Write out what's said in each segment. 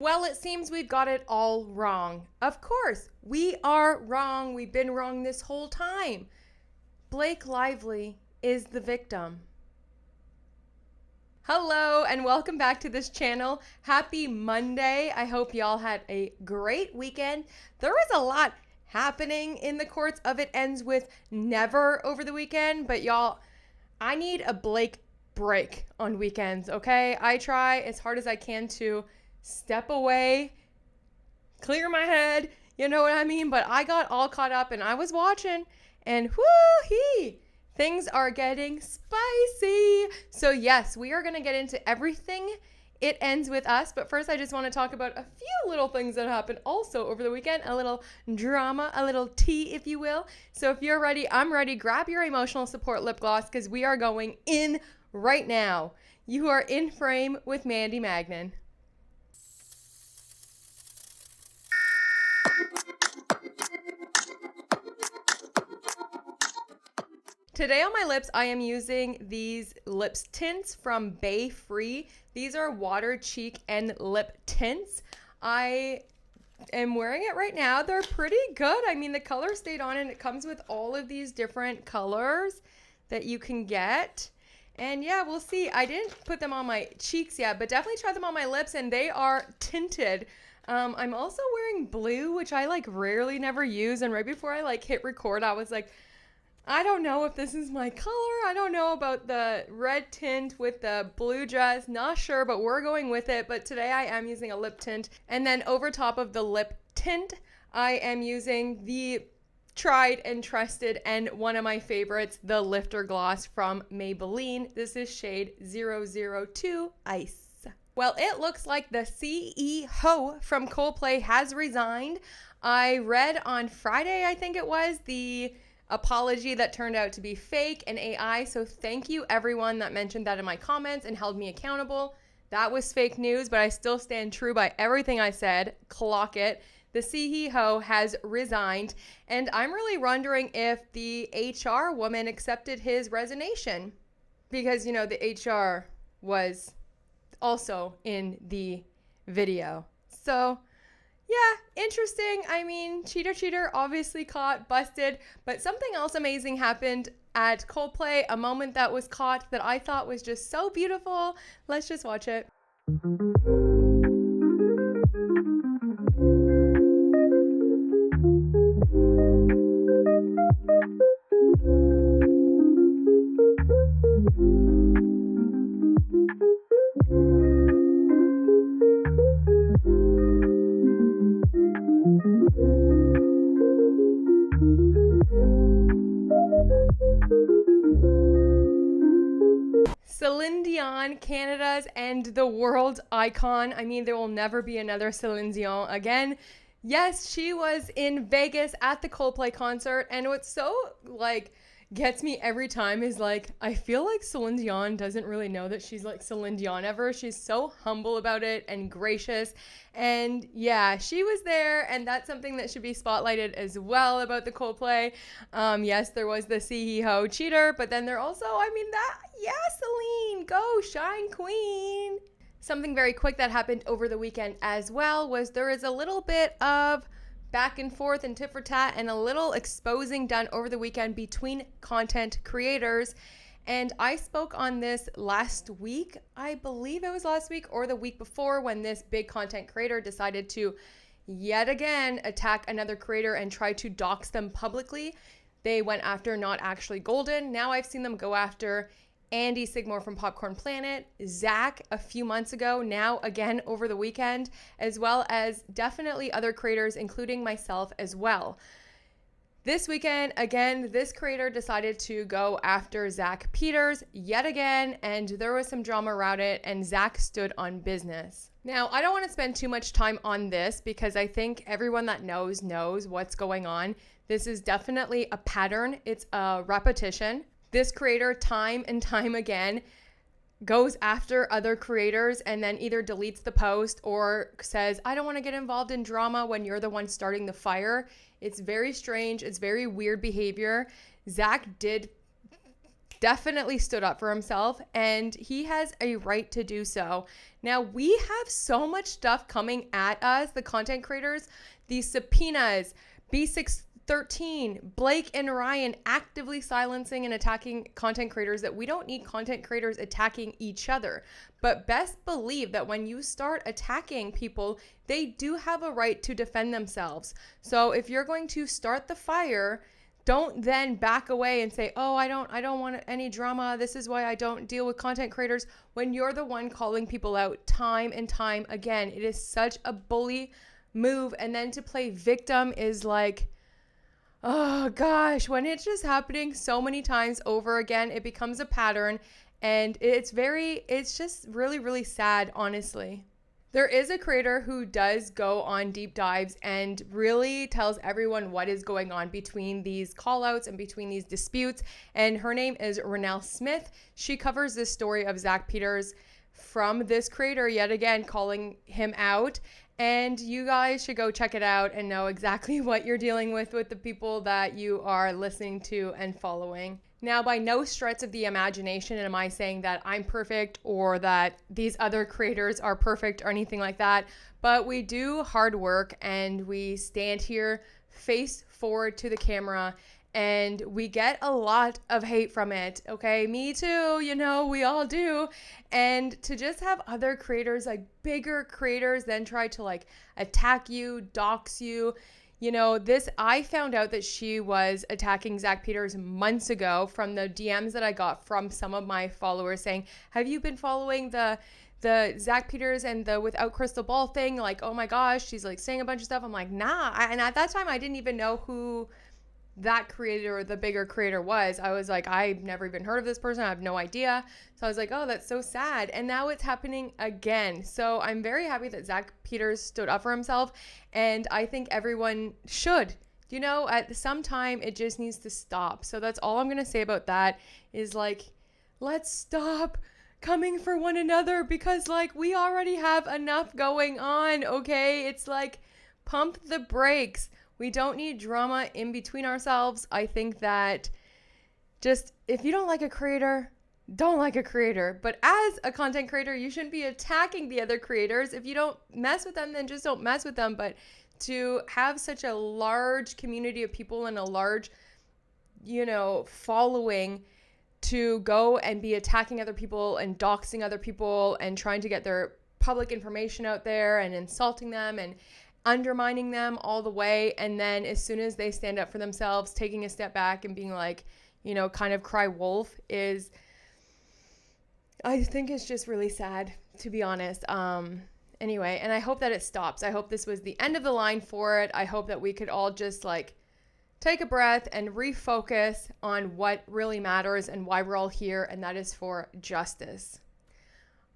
Well, it seems we've got it all wrong. Of course, we are wrong. We've been wrong this whole time. Blake Lively is the victim. Hello and welcome back to this channel. Happy Monday. I hope y'all had a great weekend. There was a lot happening in the courts of It Ends With Never over the weekend, but y'all, I need a Blake break on weekends, okay? I try as hard as I can to step away, clear my head, you know what I mean? But I got all caught up and I was watching and whoo-hee, things are getting spicy. So yes, we are going to get into everything It Ends With Us. But first, I just want to talk about a few little things that happened also over the weekend. A little drama, a little tea, if you will. So if you're ready, I'm ready. Grab your emotional support lip gloss because we are going in right now. You are in frame with Mandy Magnan. Today on my lips, I am using these lips tints from LIE-vely. These are water, cheek, and lip tints. I am wearing it right now. They're pretty good. I mean, the color stayed on and it comes with all of these different colors that you can get. And yeah, we'll see. I didn't put them on my cheeks yet, but definitely try them on my lips and they are tinted. I'm also wearing blue, which I rarely never use. And right before I hit record, I was like, I don't know if this is my color. I don't know about the red tint with the blue dress. Not sure, but we're going with it. But today I am using a lip tint. And then over top of the lip tint, I am using the tried and trusted and one of my favorites, the Lifter Gloss from Maybelline. This is shade 002 Ice. Well, it looks like the CEO from Coldplay has resigned. I read on Friday, I think it was, the apology that turned out to be fake and AI. So thank you everyone that mentioned that in my comments and held me accountable. That was fake news, but I still stand true by everything I said. Clock it. The CEO has resigned, and I'm really wondering if the HR woman accepted his resignation because, you know, the HR was also in the video. So yeah, interesting. I mean, cheater, obviously caught, busted. But something else amazing happened at Coldplay, a moment that was caught that I thought was just so beautiful. Let's just watch it. Celine Dion, Canada's and the world's icon. I mean, there will never be another Celine Dion again. Yes, she was in Vegas at the Coldplay concert, and what's so gets me every time is I feel like Celine Dion doesn't really know that she's Celine Dion ever. She's so humble about it and gracious. And yeah, she was there, and that's something that should be spotlighted as well about the Coldplay. Yes, there was the CEO cheater, but then there also, Celine, go shine queen. Something very quick that happened over the weekend as well was there is a little bit of back and forth and tit for tat and a little exposing done over the weekend between content creators. And I spoke on this last week. I believe it was last week or the week before when this big content creator decided to yet again attack another creator and try to dox them publicly. They went after Not Actually Golden. Now I've seen them go after Andy Sigmore from Popcorn Planet, Zach a few months ago, now again over the weekend, as well as definitely other creators, including myself as well. This weekend, again, this creator decided to go after Zach Peters yet again, and there was some drama around it, and Zach stood on business. Now, I don't want to spend too much time on this because I think everyone that knows what's going on. This is definitely a pattern. It's a repetition. This creator, time and time again, goes after other creators and then either deletes the post or says, I don't want to get involved in drama when you're the one starting the fire. It's very strange. It's very weird behavior. Zach did definitely stood up for himself, and he has a right to do so. Now, we have so much stuff coming at us, the content creators, these subpoenas, B613, Blake and Ryan actively silencing and attacking content creators, that we don't need content creators attacking each other. But best believe that when you start attacking people, they do have a right to defend themselves. So if you're going to start the fire, don't then back away and say, oh, I don't want any drama. This is why I don't deal with content creators, when you're the one calling people out time and time again. It is such a bully move. And then to play victim is like, oh gosh, when it's just happening so many times over again, it becomes a pattern, and it's just really, really sad, honestly. There is a creator who does go on deep dives and really tells everyone what is going on between these callouts and between these disputes. And her name is Renelle Smith. She covers this story of Zach Peters from this creator, yet again, calling him out. And you guys should go check it out and know exactly what you're dealing with the people that you are listening to and following. Now, by no stretch of the imagination am I saying that I'm perfect or that these other creators are perfect or anything like that, but we do hard work and we stand here face forward to the camera, and we get a lot of hate from it. Okay, me too, we all do. And to just have other creators, like bigger creators, then try to like attack you, dox you. I found out that she was attacking Zach Peters months ago from the DMs that I got from some of my followers saying, have you been following the Zach Peters and the Without Crystal Ball thing? Like, oh my gosh, she's like saying a bunch of stuff. I'm like, nah. And at that time, I didn't even know who that creator or the bigger creator was. I was like, I've never even heard of this person. I have no idea. So I was like, oh, that's so sad. And now it's happening again. So I'm very happy that Zach Peters stood up for himself. And I think everyone should. At some time, it just needs to stop. So that's all I'm going to say about that is like, let's stop coming for one another, because like we already have enough going on. Okay. It's like, pump the brakes. We don't need drama in between ourselves. I think that just if you don't like a creator, don't like a creator. But as a content creator, you shouldn't be attacking the other creators. If you don't mess with them, then just don't mess with them. But to have such a large community of people and a large, following, to go and be attacking other people and doxing other people and trying to get their public information out there and insulting them and undermining them all the way, and then as soon as they stand up for themselves, taking a step back and being like, kind of cry wolf, is, I think it's just really sad, to be honest. Anyway, and I hope that it stops. I hope this was the end of the line for it. I hope that we could all just like take a breath and refocus on what really matters and why we're all here, and that is for justice.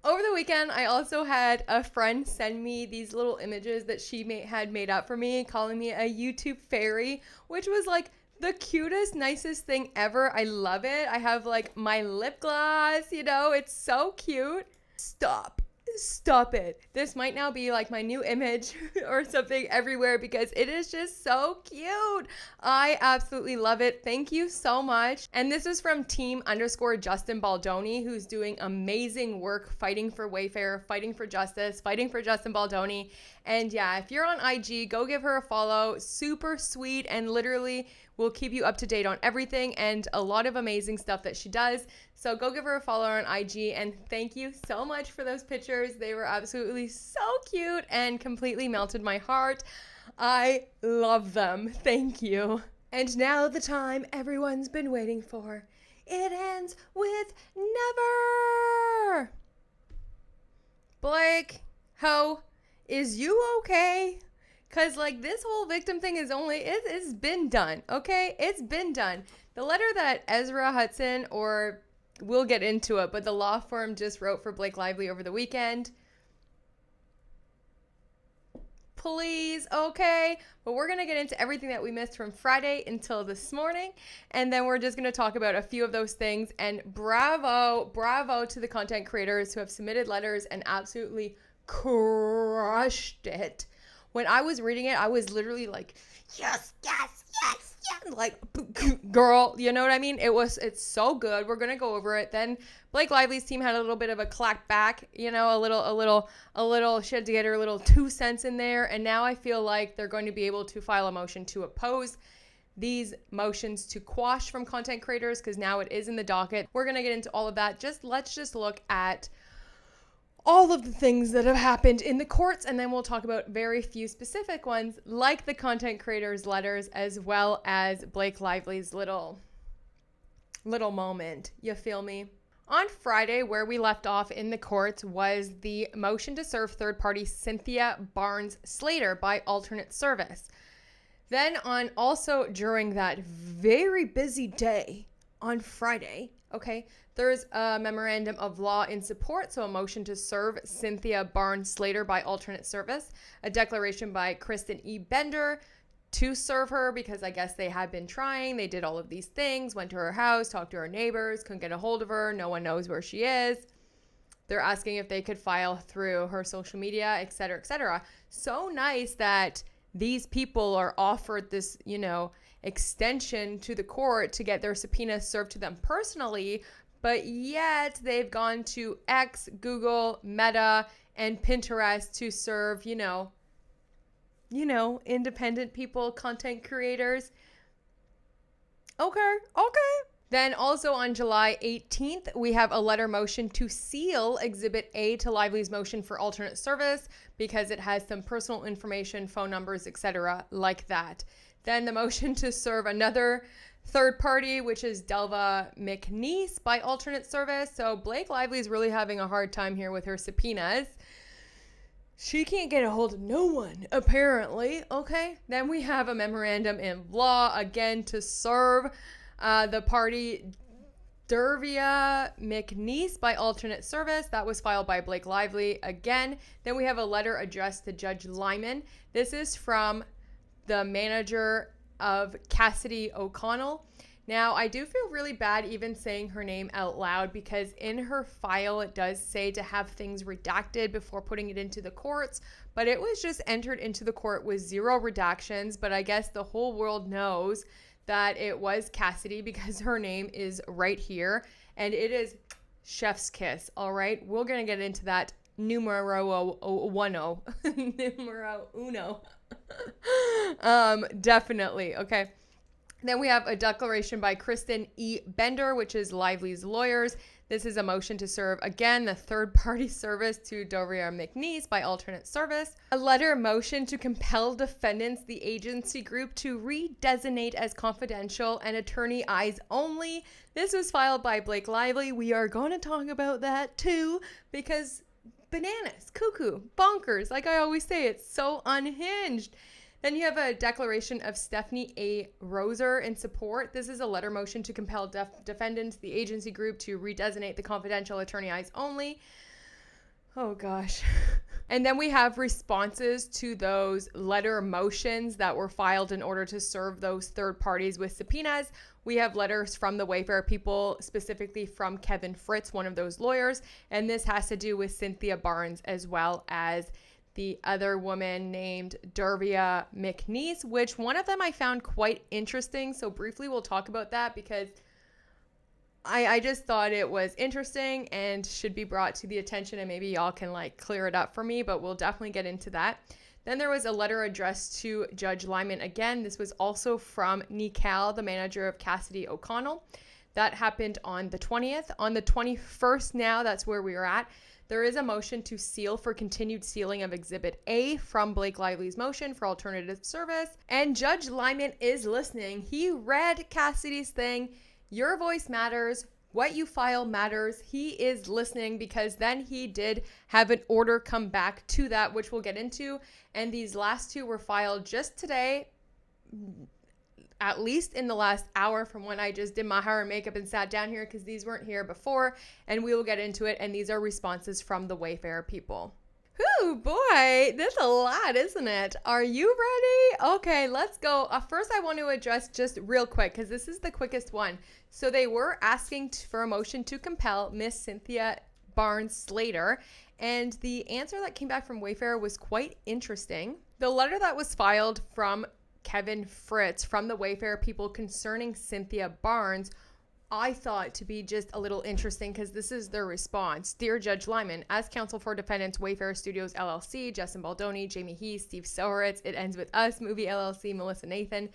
Over the weekend, I also had a friend send me these little images that she had made up for me, calling me a YouTube fairy, which was like the cutest, nicest thing ever. I love it. I have like my lip gloss, it's so cute. Stop it. This might now be like my new image or something everywhere, because it is just so cute. I absolutely love it. Thank you so much. And this is from team_Justin Baldoni, who's doing amazing work fighting for Wayfarer, fighting for justice, fighting for Justin Baldoni. And yeah, if you're on IG, go give her a follow. Super sweet, and literally will keep you up to date on everything and a lot of amazing stuff that she does. So go give her a follow on IG, and thank you so much for those pictures. They were absolutely so cute and completely melted my heart. I love them. Thank you. And now the time everyone's been waiting for. It ends with never. Blake, is you okay? Because like this whole victim thing is it's been done, okay? It's been done. The letter that Ezra Hudson, or we'll get into it, but the law firm just wrote for Blake Lively over the weekend. Please, okay? But we're going to get into everything that we missed from Friday until this morning. And then we're just going to talk about a few of those things. And bravo to the content creators who have submitted letters and absolutely crushed it. When I was reading it, I was literally like, yes, yes, yes, yeah, like, girl, you know what I mean? It's so good. We're going to go over it. Then Blake Lively's team had a little bit of a clack back, you know, a little, she had to get her little 2 cents in there. And now I feel like they're going to be able to file a motion to oppose these motions to quash from content creators, because now it is in the docket. We're going to get into all of that. Let's just look at all of the things that have happened in the courts, and then we'll talk about very few specific ones, like the content creators' letters, as well as Blake Lively's little moment. You feel me? On Friday, where we left off in the courts was the motion to serve third-party Cynthia Barnes Slater by alternate service. Then also during that very busy day on Friday, okay, there's a memorandum of law in support, so a motion to serve Cynthia Barnes Slater by alternate service, a declaration by Kristen E. Bender to serve her because I guess they had been trying. They did all of these things, went to her house, talked to her neighbors, couldn't get a hold of her. No one knows where she is. They're asking if they could file through her social media, et cetera, et cetera. So nice that these people are offered this, you know, extension to the court to get their subpoenas served to them personally, but yet they've gone to X, Google, Meta, and Pinterest to serve, you know, independent people, content creators. Okay. Then also on July 18th, we have a letter motion to seal Exhibit A to Lively's motion for alternate service because it has some personal information, phone numbers, etc. like that. Then the motion to serve another third party, which is Delva McNeese by alternate service. So Blake Lively is really having a hard time here with her subpoenas. She can't get a hold of no one, apparently. Okay. Then we have a memorandum in law, again, to serve the party Dervia McNeese by alternate service. That was filed by Blake Lively again. Then we have a letter addressed to Judge Lyman. This is from the manager of Cassidy O'Connell. Now, I do feel really bad even saying her name out loud because in her file, it does say to have things redacted before putting it into the courts, but it was just entered into the court with 0 redactions. But I guess the whole world knows that it was Cassidy because her name is right here and it is chef's kiss. All right. We're going to get into that numero uno. Definitely. Okay. Then we have a declaration by Kristen E. Bender, which is Lively's lawyers. This is a motion to serve, again, the third-party service to Doria McNeese by alternate service. A letter motion to compel defendants, the agency group, to redesignate as confidential and attorney eyes only. This was filed by Blake Lively. We are going to talk about that too because bananas, cuckoo, bonkers. Like I always say, it's so unhinged. Then you have a declaration of Stephanie A. Roser in support. This is a letter motion to compel defendants, the agency group, to redesignate the confidential attorney eyes only. Oh, gosh. And then we have responses to those letter motions that were filed in order to serve those third parties with subpoenas. We have letters from the Wayfarer people, specifically from Kevin Fritz, one of those lawyers. And this has to do with Cynthia Barnes as well as the other woman named Dervia McNeese, which one of them I found quite interesting. So briefly, we'll talk about that because I just thought it was interesting and should be brought to the attention, and maybe y'all can like clear it up for me, but we'll definitely get into that. Then there was a letter addressed to Judge Lyman again. This was also from Nikal, the manager of Cassidy O'Connell. That happened on the 20th. On the 21st now, that's where we are at. There is a motion to seal for continued sealing of Exhibit A from Blake Lively's motion for alternative service. And Judge Lyman is listening. He read Cassidy's thing. Your voice matters. What you file matters. He is listening because then he did have an order come back to that, which we'll get into. And these last two were filed just today, at least in the last hour from when I just did my hair and makeup and sat down here because these weren't here before, and we will get into it. And these are responses from the Wayfarer people. Whew, boy, that's a lot, isn't it? Are you ready? Okay, let's go. First, I want to address just real quick because this is the quickest one. So they were asking for a motion to compel Miss Cynthia Barnes Slater, and the answer that came back from Wayfarer was quite interesting. The letter that was filed from Kevin Fritz from the Wayfarer people concerning Cynthia Barnes, I thought to be just a little interesting because this is their response. Dear Judge Lyman, as counsel for defendants Wayfarer Studios LLC, Justin Baldoni, Jamie Heath, Steve Soweritz, It Ends With Us Movie LLC, Melissa Nathan,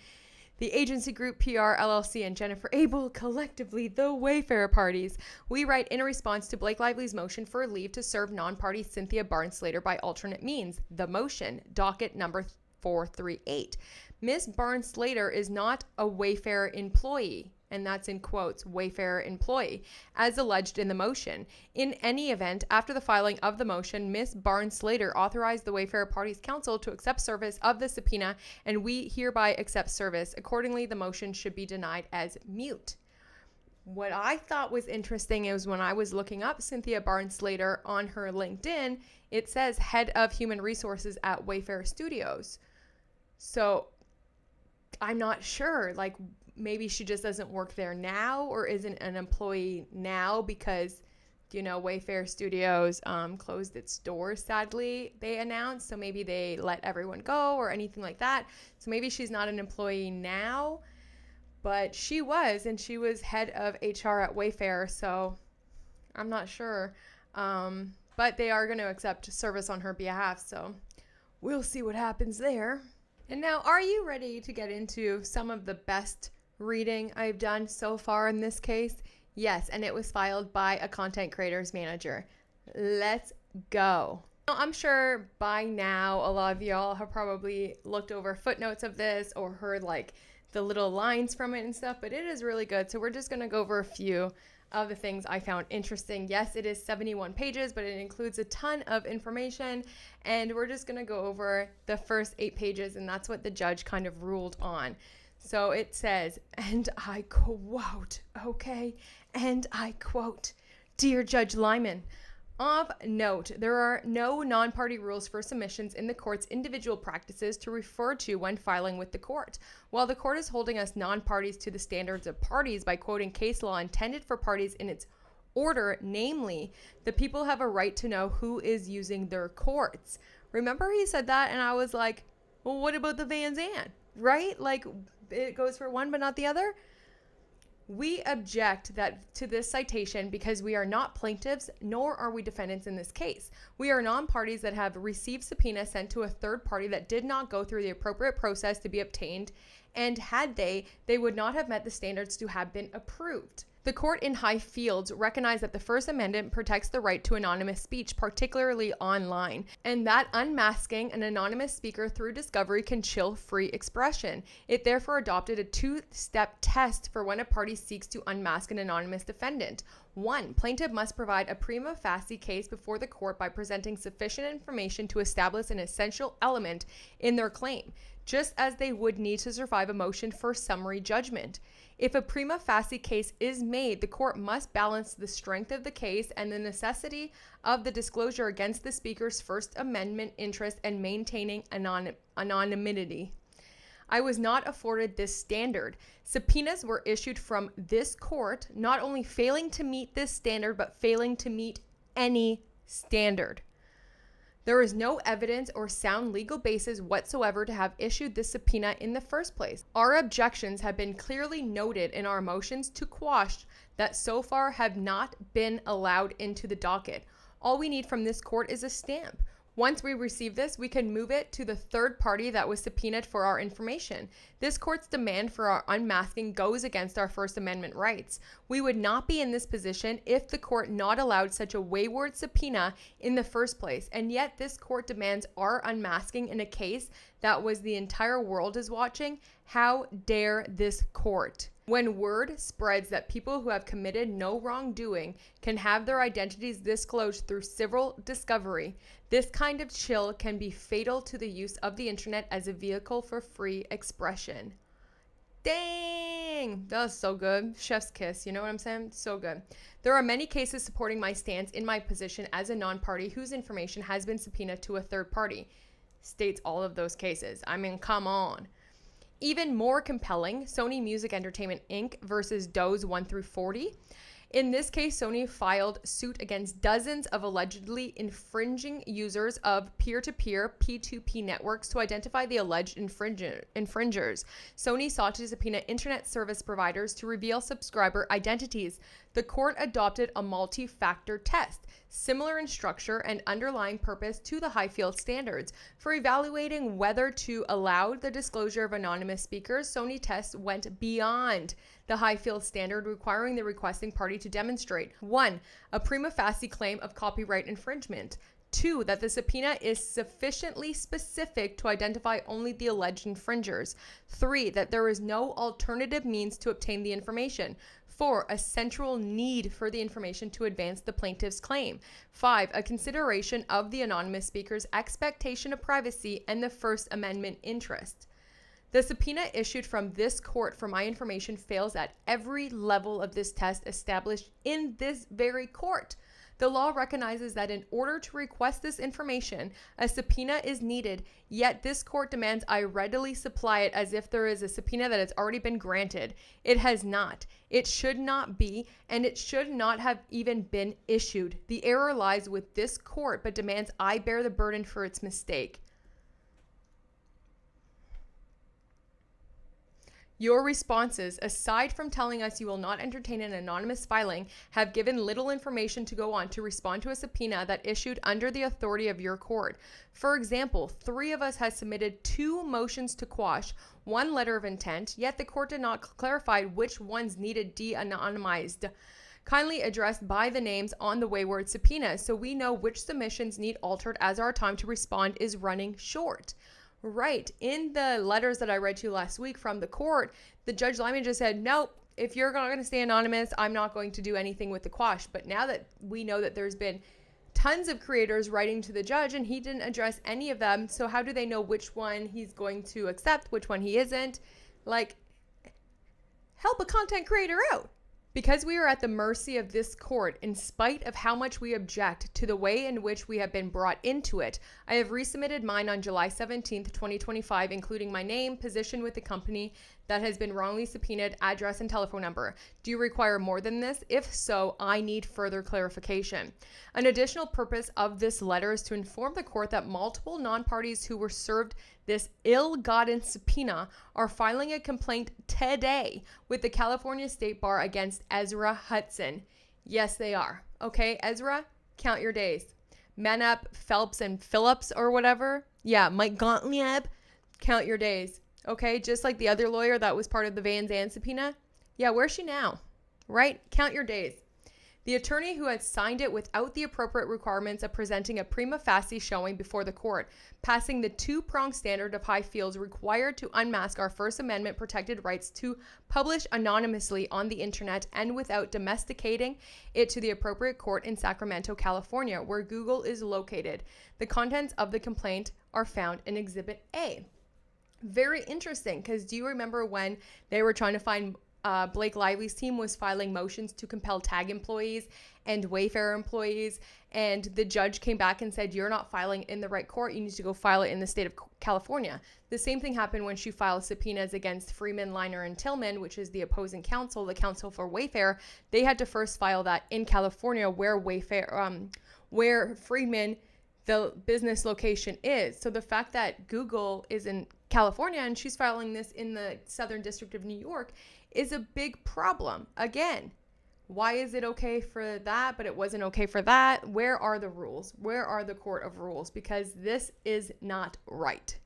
the agency group PR LLC, and Jennifer Abel, collectively the Wayfarer parties, we write in a response to Blake Lively's motion for leave to serve non-party Cynthia Barnes Slater by alternate means. The motion, docket number 438. Ms. Barnes Slater is not a Wayfarer employee, and that's in quotes, Wayfarer employee, as alleged in the motion. In any event, after the filing of the motion, Ms. Barnes Slater authorized the Wayfarer Parties Council to accept service of the subpoena, and we hereby accept service. Accordingly, the motion should be denied as mute. What I thought was interesting is when I was looking up Cynthia Barnes Slater on her LinkedIn, it says head of human resources at Wayfarer Studios. So I'm not sure, like, maybe she just doesn't work there now or isn't an employee now because, you know, Wayfarer Studios closed its doors, sadly, they announced. So maybe they let everyone go or anything like that. So maybe she's not an employee now, but she was, and she was head of HR at Wayfarer. So I'm not sure. But they are going to accept service on her behalf. So we'll see what happens there. And now, are you ready to get into some of the best reading I've done so far in this case? Yes, and it was filed by a content creators manager. Let's go. Now, I'm sure by now a lot of y'all have probably looked over footnotes of this or heard like the little lines from it and stuff, but it is really good. So we're just going to go over a few of the things I found interesting. Yes, it is 71 pages, but it includes a ton of information, and we're just going to go over the first 8 pages, and that's what the judge kind of ruled on. So it says, and I quote, okay, and I quote, Dear Judge Lyman, of note, there are no non-party rules for submissions in the court's individual practices to refer to when filing with the court. While the court is holding us non-parties to the standards of parties by quoting case law intended for parties in its order, namely, the people have a right to know who is using their courts. Remember he said that, and I was like, well, what about the Van Zandt, right? Like, it goes for one but not the other. We object to this citation because we are not plaintiffs, nor are we defendants in this case. We are non-parties that have received subpoena sent to a third party that did not go through the appropriate process to be obtained, and had they would not have met the standards to have been approved. The court in High Fields recognized that the First Amendment protects the right to anonymous speech, particularly online, and that unmasking an anonymous speaker through discovery can chill free expression. It therefore adopted a 2-step test for when a party seeks to unmask an anonymous defendant. 1. Plaintiff must provide a prima facie case before the court by presenting sufficient information to establish an essential element in their claim, just as they would need to survive a motion for summary judgment. If a prima facie case is made, the court must balance the strength of the case and the necessity of the disclosure against the speaker's First Amendment interest and maintaining anonymity. I was not afforded this standard. Subpoenas were issued from this court, not only failing to meet this standard, but failing to meet any standard. There is no evidence or sound legal basis whatsoever to have issued this subpoena in the first place. Our objections have been clearly noted in our motions to quash that so far have not been allowed into the docket. All we need from this court is a stamp. Once we receive this, we can move it to the third party that was subpoenaed for our information. This court's demand for our unmasking goes against our First Amendment rights. We would not be in this position if the court not allowed such a wayward subpoena in the first place, and yet this court demands our unmasking in a case that was the entire world is watching. How dare this court? When word spreads that people who have committed no wrongdoing can have their identities disclosed through civil discovery, this kind of chill can be fatal to the use of the internet as a vehicle for free expression. Dang, that was so good. Chef's kiss, you know what I'm saying? So good. There are many cases supporting my stance in my position as a non-party whose information has been subpoenaed to a third party. States all of those cases. I mean, come on. Even more compelling, Sony Music Entertainment Inc. versus Does 1 through 40. In this case, Sony filed suit against dozens of allegedly infringing users of peer-to-peer P2P networks to identify the alleged infringers. Sony sought to subpoena internet service providers to reveal subscriber identities. The court adopted a multi-factor test, similar in structure and underlying purpose to the Highfield standards. For evaluating whether to allow the disclosure of anonymous speakers, Sony tests went beyond the Highfield standard, requiring the requesting party to demonstrate 1. A prima facie claim of copyright infringement. 2. That the subpoena is sufficiently specific to identify only the alleged infringers. 3. That there is no alternative means to obtain the information. 4. A central need for the information to advance the plaintiff's claim. 5. A consideration of the anonymous speaker's expectation of privacy and the First Amendment interest. The subpoena issued from this court for my information fails at every level of this test established in this very court. The law recognizes that in order to request this information, a subpoena is needed, yet this court demands I readily supply it as if there is a subpoena that has already been granted. It has not. It should not be, and it should not have even been issued. The error lies with this court, but demands I bear the burden for its mistake. Your responses, aside from telling us you will not entertain an anonymous filing, have given little information to go on to respond to a subpoena that issued under the authority of your court. For example, 3 of us has submitted 2 motions to quash, 1 letter of intent, yet the court did not clarify which ones needed de-anonymized. Kindly addressed by the names on the wayward subpoena so we know which submissions need altered as our time to respond is running short. Right. In the letters that I read to you last week from the court, the Judge Lyman just said, nope, if you're not going to stay anonymous, I'm not going to do anything with the quash. But now that we know that there's been tons of creators writing to the judge and he didn't address any of them, so how do they know which one he's going to accept, which one he isn't? Like, help a content creator out. Because we are at the mercy of this court, in spite of how much we object to the way in which we have been brought into it, I have resubmitted mine on July 17th, 2025, including my name, position with the company that has been wrongly subpoenaed, address, and telephone number. Do you require more than this? If so, I need further clarification. An additional purpose of this letter is to inform the court that multiple non-parties who were served this ill-gotten subpoena are filing a complaint today with the California State Bar against Ezra Hudson. Yes, they are. Okay, Ezra, count your days. Man up, Phelps and Phillips or whatever. Yeah, Mike Gottlieb, count your days. Okay, just like the other lawyer that was part of the Van Zandt subpoena. Yeah, where's she now? Right? Count your days. The attorney who had signed it without the appropriate requirements of presenting a prima facie showing before the court, passing the 2-pronged standard of Highfield's required to unmask our First Amendment protected rights to publish anonymously on the internet and without domesticating it to the appropriate court in Sacramento, California, where Google is located. The contents of the complaint are found in Exhibit A. Very interesting, because do you remember when they were trying to find Blake Lively's team was filing motions to compel tag employees and Wayfarer employees, and the judge came back and said, you're not filing in the right court, you need to go file it in the state of California. The same thing happened when she filed subpoenas against Freeman, Liner, and Tillman, which is the opposing counsel, the counsel for Wayfarer. They had to first file that in California where where Freeman, the business location, is. So the fact that Google is in California and she's filing this in the Southern District of New York is a big problem. Again, why is it okay for that, but it wasn't okay for that? Where are the rules? Where are the court of rules? Because this is not right.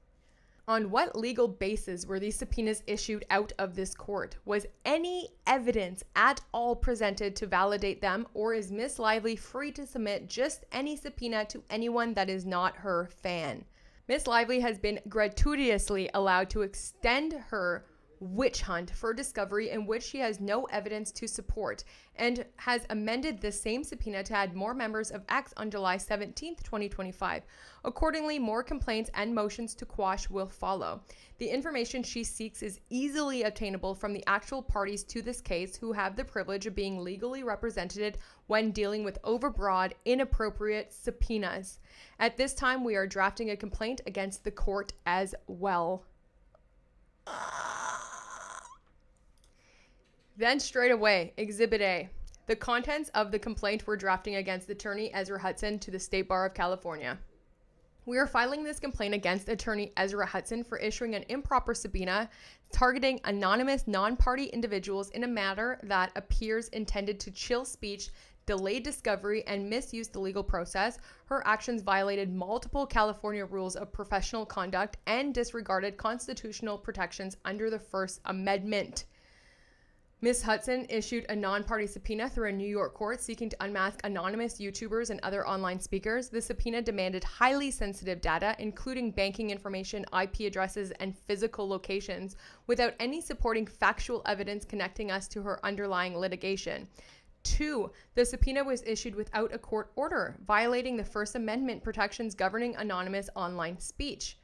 On what legal basis were these subpoenas issued out of this court? Was any evidence at all presented to validate them, or is Miss Lively free to submit just any subpoena to anyone that is not her fan? Miss Lively has been gratuitously allowed to extend her witch hunt for discovery in which she has no evidence to support, and has amended the same subpoena to add more members of X on July 17th, 2025. Accordingly, more complaints and motions to quash will follow. The information she seeks is easily obtainable from the actual parties to this case who have the privilege of being legally represented when dealing with overbroad, inappropriate subpoenas. At this time, we are drafting a complaint against the court as well. Then straight away, Exhibit A. The contents of the complaint we're drafting against attorney Ezra Hudson to the State Bar of California. We are filing this complaint against attorney Ezra Hudson for issuing an improper subpoena targeting anonymous non-party individuals in a manner that appears intended to chill speech, delay discovery, and misuse the legal process. Her actions violated multiple California rules of professional conduct and disregarded constitutional protections under the First Amendment. Ms. Hudson issued a non-party subpoena through a New York court seeking to unmask anonymous YouTubers and other online speakers. The subpoena demanded highly sensitive data, including banking information, IP addresses, and physical locations, without any supporting factual evidence connecting us to her underlying litigation. 2. The subpoena was issued without a court order, violating the First Amendment protections governing anonymous online speech.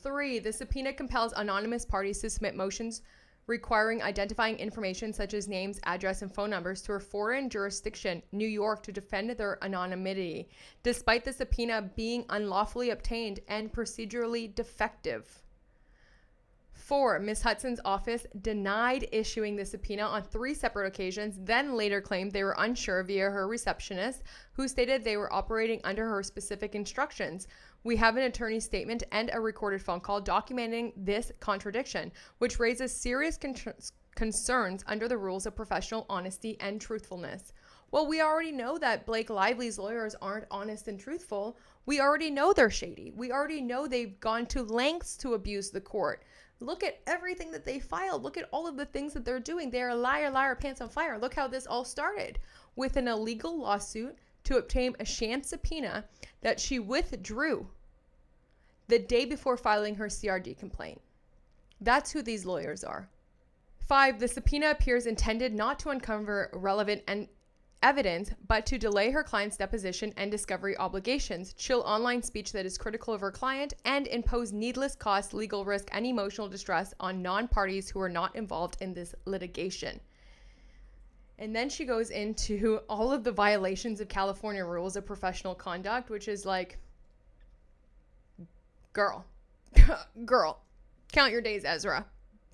3. The subpoena compels anonymous parties to submit motions requiring identifying information such as names, address, and phone numbers to a foreign jurisdiction, New York, to defend their anonymity, despite the subpoena being unlawfully obtained and procedurally defective. 4. Ms. Hudson's office denied issuing the subpoena on 3 separate occasions, then later claimed they were unsure via her receptionist, who stated they were operating under her specific instructions. We have an attorney's statement and a recorded phone call documenting this contradiction, which raises serious concerns under the rules of professional honesty and truthfulness. Well, we already know that Blake Lively's lawyers aren't honest and truthful. We already know they're shady. We already know they've gone to lengths to abuse the court. Look at everything that they filed. Look at all of the things that they're doing. They're a liar, liar, pants on fire. Look how this all started with an illegal lawsuit to obtain a sham subpoena that she withdrew the day before filing her CRD complaint. That's who these lawyers are. 5. The subpoena appears intended not to uncover relevant evidence, but to delay her client's deposition and discovery obligations, chill online speech that is critical of her client, and impose needless cost, legal risk, and emotional distress on non-parties who are not involved in this litigation. And then she goes into all of the violations of California rules of professional conduct, which is like, girl, count your days, Ezra.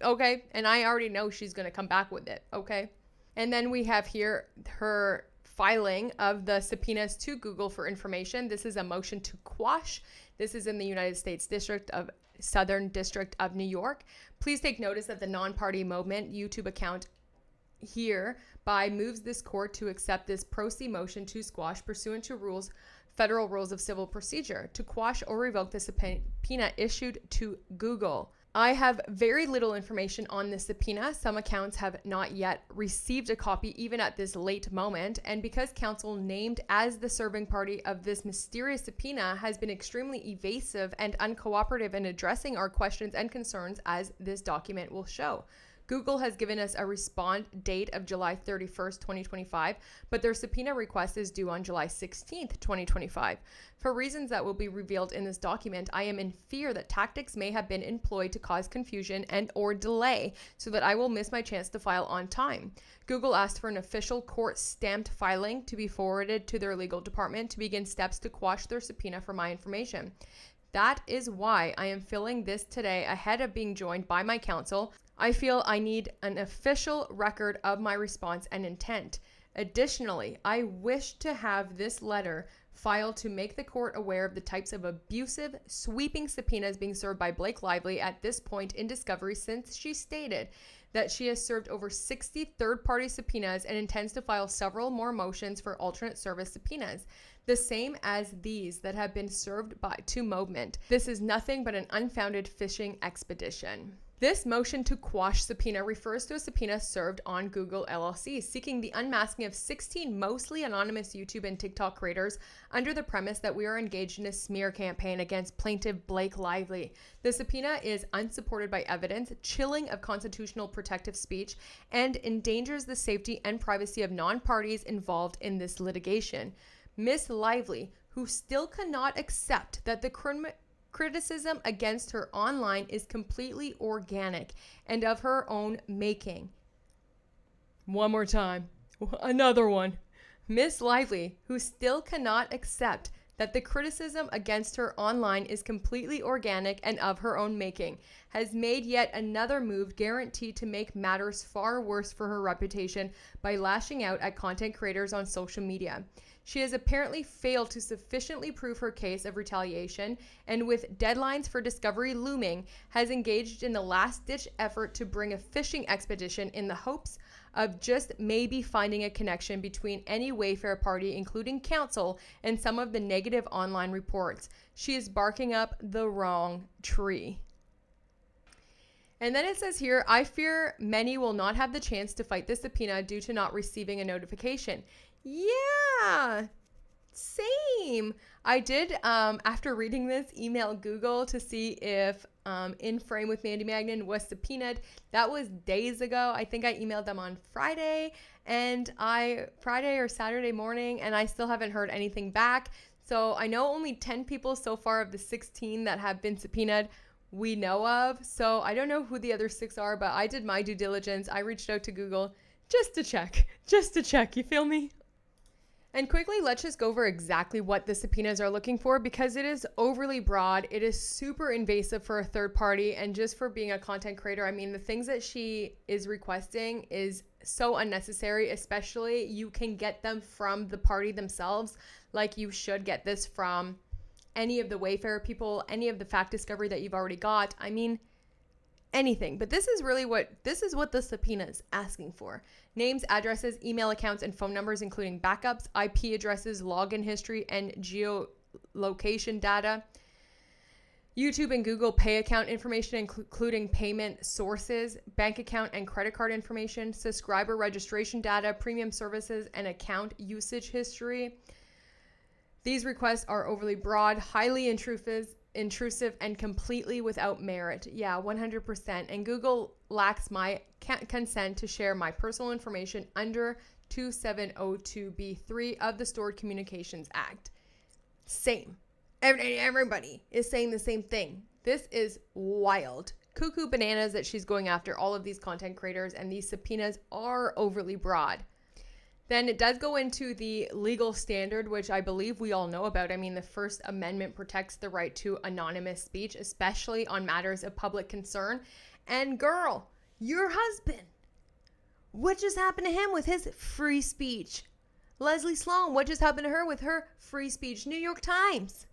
Okay? And I already know she's going to come back with it. Okay? And then we have here her filing of the subpoenas to Google for information. This is a motion to quash. This is in the United States Southern District of New York. Please take notice that the non-party movement YouTube account hereby moves this court to accept this pro se motion to squash pursuant to federal rules of civil procedure, to quash or revoke the subpoena issued to Google. I have very little information on this subpoena. Some accounts have not yet received a copy even at this late moment, and because counsel named as the serving party of this mysterious subpoena has been extremely evasive and uncooperative in addressing our questions and concerns, as this document will show. Google has given us a respond date of July 31st, 2025, but their subpoena request is due on July 16th, 2025. For reasons that will be revealed in this document, I am in fear that tactics may have been employed to cause confusion and or delay so that I will miss my chance to file on time. Google asked for an official court-stamped filing to be forwarded to their legal department to begin steps to quash their subpoena for my information. That is why I am filling this today ahead of being joined by my counsel. I feel I need an official record of my response and intent. Additionally, I wish to have this letter filed to make the court aware of the types of abusive, sweeping subpoenas being served by Blake Lively at this point in discovery, since she stated that she has served over 60 third-party subpoenas and intends to file several more motions for alternate service subpoenas, the same as these that have been served to Movement. This is nothing but an unfounded fishing expedition. This motion to quash subpoena refers to a subpoena served on Google LLC, seeking the unmasking of 16 mostly anonymous YouTube and TikTok creators under the premise that we are engaged in a smear campaign against plaintiff Blake Lively. The subpoena is unsupported by evidence, chilling of constitutional protective speech, and endangers the safety and privacy of non-parties involved in this litigation. Ms. Lively, who still cannot accept that the criticism against her online is completely organic and of her own making. One more time. Another one. Ms. Lively, who still cannot accept that the criticism against her online is completely organic and of her own making, has made yet another move guaranteed to make matters far worse for her reputation by lashing out at content creators on social media. She has apparently failed to sufficiently prove her case of retaliation, and with deadlines for discovery looming, has engaged in the last-ditch effort to bring a fishing expedition in the hopes of just maybe finding a connection between any Wayfarer party, including counsel, and some of the negative online reports. She is barking up the wrong tree. And then it says here, I fear many will not have the chance to fight the subpoena due to not receiving a notification. Yeah, same. I did, after reading this, email Google to see if In Frame with Mandy Magnan was subpoenaed. That was days ago. I think I emailed them on Friday or Saturday morning, and I still haven't heard anything back. So I know only 10 people so far of the 16 that have been subpoenaed we know of. So I don't know who the other 6 are, but I did my due diligence. I reached out to Google just to check, you feel me? And quickly, let's just go over exactly what the subpoenas are looking for, because it is overly broad. It is super invasive for a third party, and just for being a content creator, I mean, the things that she is requesting is so unnecessary, especially you can get them from the party themselves. Like, you should get this from any of the Wayfarer people, any of the fact discovery that you've already got. I mean, anything. But this is what the subpoena is asking for. Names, addresses, email accounts, and phone numbers, including backups, IP addresses, login history, and geolocation data. YouTube and Google Pay account information, including payment sources, bank account and credit card information, subscriber registration data, premium services, and account usage history. These requests are overly broad, highly intrusive, and completely without merit. Yeah, 100%. And Google lacks my consent to share my personal information under 2702B3 of the Stored Communications Act. Same. Everybody is saying the same thing. This is wild. Cuckoo bananas that she's going after all of these content creators, and these subpoenas are overly broad. Then it does go into the legal standard, which I believe we all know about. I mean, the First Amendment protects the right to anonymous speech, especially on matters of public concern. And girl, your husband, what just happened to him with his free speech? Leslie Sloan, what just happened to her with her free speech? New York Times.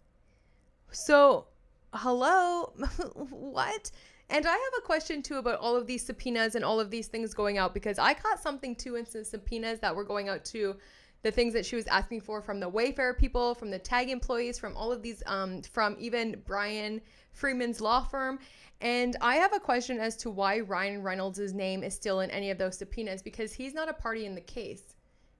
So, hello? What? And I have a question too about all of these subpoenas and all of these things going out, because I caught something too in some subpoenas that were going out to the things that she was asking for from the Wayfarer people, from the tag employees, from all of these, from even Brian Freeman's law firm. And I have a question as to why Ryan Reynolds' name is still in any of those subpoenas, because he's not a party in the case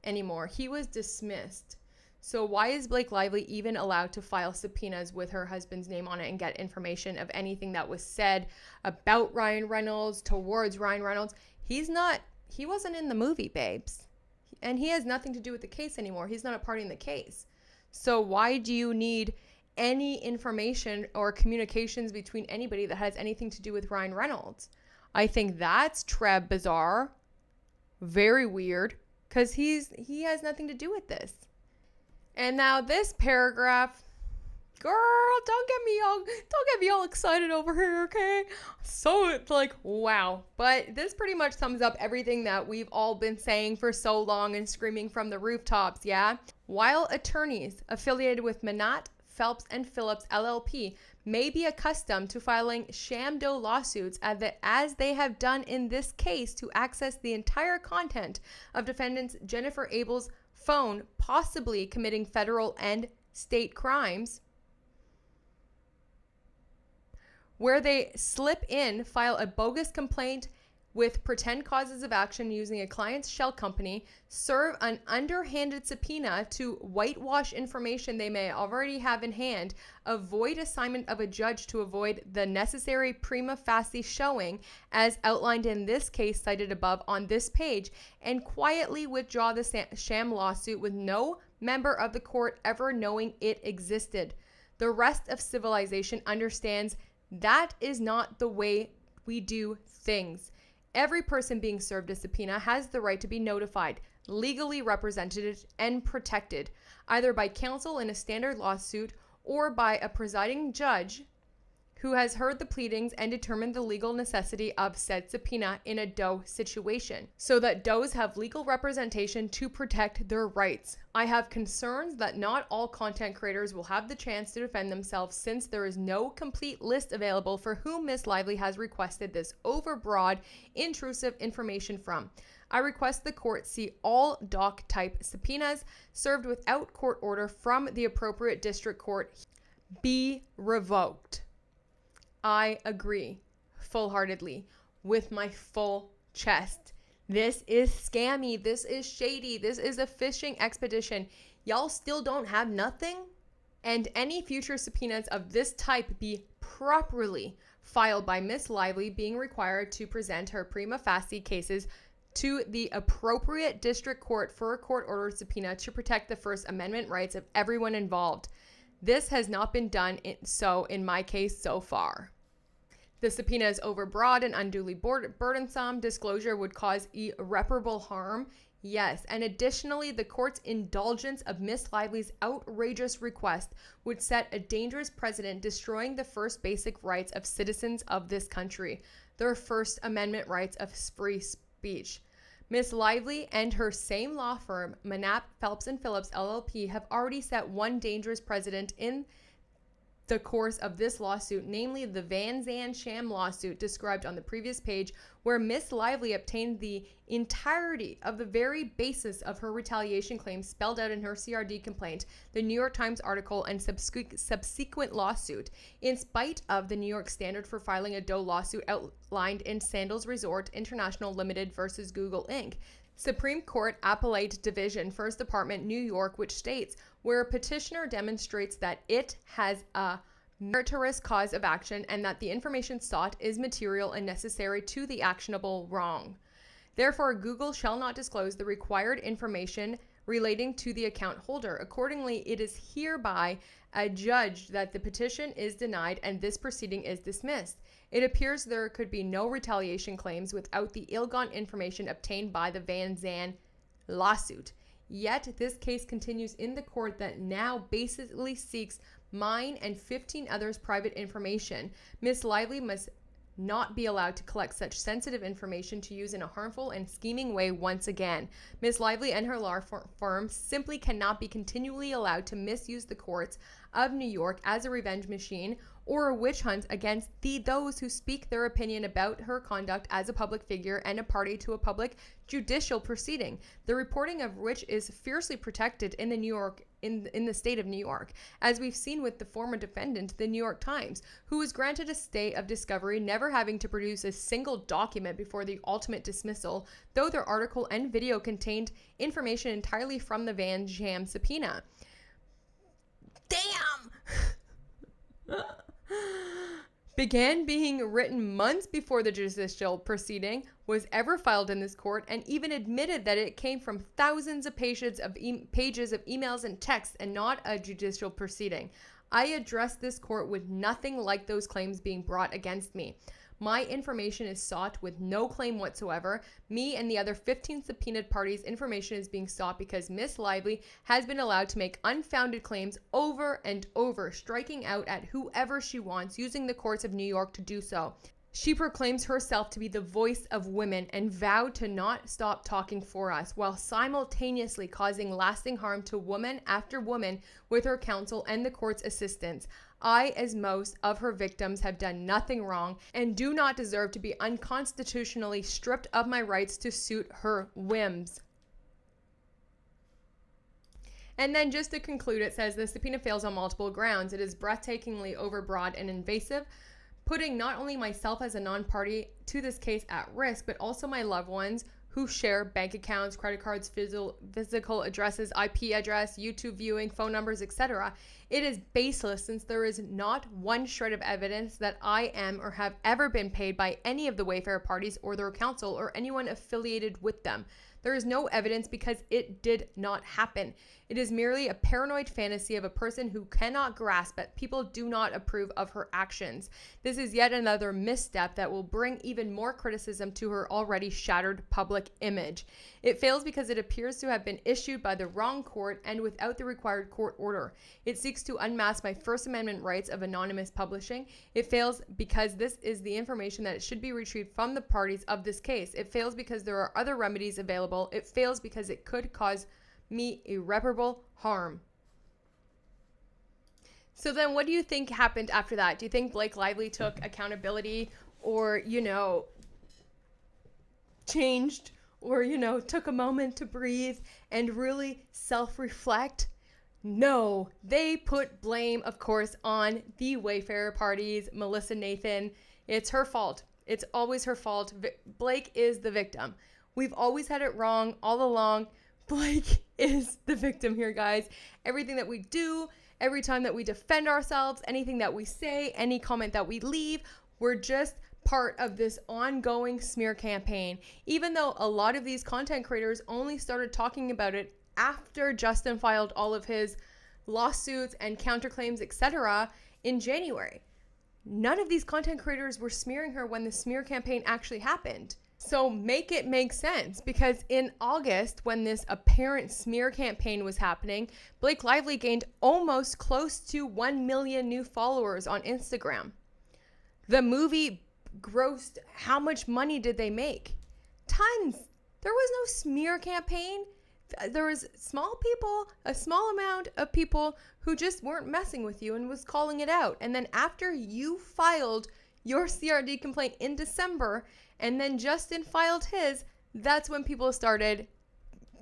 anymore. He was dismissed. So why is Blake Lively even allowed to file subpoenas with her husband's name on it and get information of anything that was said about Ryan Reynolds, towards Ryan Reynolds? He wasn't in the movie, babes. And he has nothing to do with the case anymore. He's not a party in the case. So why do you need any information or communications between anybody that has anything to do with Ryan Reynolds? I think that's bizarre. Very weird. Because he has nothing to do with this. And now this paragraph, girl, don't get me all excited over here, okay? So it's like, wow. But this pretty much sums up everything that we've all been saying for so long and screaming from the rooftops, yeah? While attorneys affiliated with Manat, Phelps, and Phillips LLP may be accustomed to filing sham doe lawsuits as they have done in this case to access the entire content of defendants Jennifer Abel's phone, possibly committing federal and state crimes, where they file a bogus complaint with pretend causes of action using a client's shell company, serve an underhanded subpoena to whitewash information they may already have in hand, avoid assignment of a judge to avoid the necessary prima facie showing as outlined in this case cited above on this page, and quietly withdraw the sham lawsuit with no member of the court ever knowing it existed. The rest of civilization understands that is not the way we do things. Every person being served a subpoena has the right to be notified, legally represented, and protected. either by counsel in a standard lawsuit or by a presiding judge who has heard the pleadings and determined the legal necessity of said subpoena in a DOE situation, so that DOEs have legal representation to protect their rights. I have concerns that not all content creators will have the chance to defend themselves, since there is no complete list available for whom Ms. LIE-vely has requested this overbroad, intrusive information from. I request the court see all doc-type subpoenas served without court order from the appropriate district court be revoked. I agree full-heartedly with my full chest. This is scammy. This is shady. This is a fishing expedition. Y'all still don't have nothing? And any future subpoenas of this type be properly filed by Ms. LIE-vely, being required to present her prima facie cases to the appropriate district court for a court-ordered subpoena to protect the First Amendment rights of everyone involved. This has not been done in my case so far. The subpoena is overbroad and unduly burdensome. Disclosure would cause irreparable harm. Yes, and additionally, the court's indulgence of Ms. LIE-vly's outrageous request would set a dangerous precedent, destroying the first basic rights of citizens of this country, their First Amendment rights of free speech. Ms. LIE-vly and her same law firm, Manap, Phelps & Phillips LLP, have already set one dangerous precedent in the course of this lawsuit, namely the Van Zandt sham lawsuit described on the previous page, where Ms. LIE-vly obtained the entirety of the very basis of her retaliation claim spelled out in her CRD complaint, the New York Times article, and subsequent lawsuit, in spite of the New York standard for filing a DOE lawsuit outlined in Sandals Resort International Limited versus Google Inc. Supreme Court Appellate Division, First Department, New York, which states, where a petitioner demonstrates that it has a meritorious cause of action and that the information sought is material and necessary to the actionable wrong. Therefore, Google shall not disclose the required information relating to the account holder. Accordingly, it is hereby adjudged that the petition is denied and this proceeding is dismissed. It appears there could be no retaliation claims without the ill-gotten information obtained by the Van Zandt lawsuit. Yet, this case continues in the court that now basically seeks mine and 15 others' private information. Ms. LIE-vly must not be allowed to collect such sensitive information to use in a harmful and scheming way once again. Ms. LIE-vly and her law firm simply cannot be continually allowed to misuse the courts of New York as a revenge machine or a witch hunt against those who speak their opinion about her conduct as a public figure and a party to a public judicial proceeding, the reporting of which is fiercely protected in the state of New York, as we've seen with the former defendant, the New York Times, who was granted a stay of discovery, never having to produce a single document before the ultimate dismissal, though their article and video contained information entirely from the Van Zandt subpoena. Damn! Began being written months before the judicial proceeding was ever filed in this court, and even admitted that it came from thousands of pages of emails and texts and not a judicial proceeding. I addressed this court with nothing like those claims being brought against me. My information is sought with no claim whatsoever. Me and the other 15 subpoenaed parties' information is being sought because Ms. LIE-vly has been allowed to make unfounded claims over and over, striking out at whoever she wants, using the courts of New York to do so. She proclaims herself to be the voice of women and vowed to not stop talking for us, while simultaneously causing lasting harm to woman after woman with her counsel and the court's assistance. I, as most of her victims, have done nothing wrong and do not deserve to be unconstitutionally stripped of my rights to suit her whims. And then just to conclude, it says the subpoena fails on multiple grounds. It is breathtakingly overbroad and invasive, putting not only myself as a non-party to this case at risk, but also my loved ones who share bank accounts, credit cards, physical addresses, IP address, YouTube viewing, phone numbers, etc. It is baseless, since there is not one shred of evidence that I am or have ever been paid by any of the Wayfarer parties or their counsel or anyone affiliated with them. There is no evidence because it did not happen. It is merely a paranoid fantasy of a person who cannot grasp that people do not approve of her actions. This is yet another misstep that will bring even more criticism to her already shattered public image. It fails because it appears to have been issued by the wrong court and without the required court order. It seeks to unmask my First Amendment rights of anonymous publishing. It fails because this is the information that should be retrieved from the parties of this case. It fails because there are other remedies available. It fails because it could cause me irreparable harm. So then what do you think happened after that? Do you think Blake Lively took accountability or, changed or, took a moment to breathe and really self-reflect? No, they put blame, of course, on the Wayfarer parties, Melissa Nathan. It's her fault. It's always her fault. Blake is the victim. We've always had it wrong all along. Blake is the victim here, guys. Everything that we do, every time that we defend ourselves, anything that we say, any comment that we leave, we're just part of this ongoing smear campaign. Even though a lot of these content creators only started talking about it after Justin filed all of his lawsuits and counterclaims, etc. in January. None of these content creators were smearing her when the smear campaign actually happened. So make it make sense, because in August, when this apparent smear campaign was happening, Blake Lively gained almost close to 1 million new followers on Instagram. The movie grossed, how much money did they make? Tons. There was no smear campaign. There was a small amount of people who just weren't messing with you and was calling it out. And then after you filed your CRD complaint in December, and then Justin filed his, that's when people started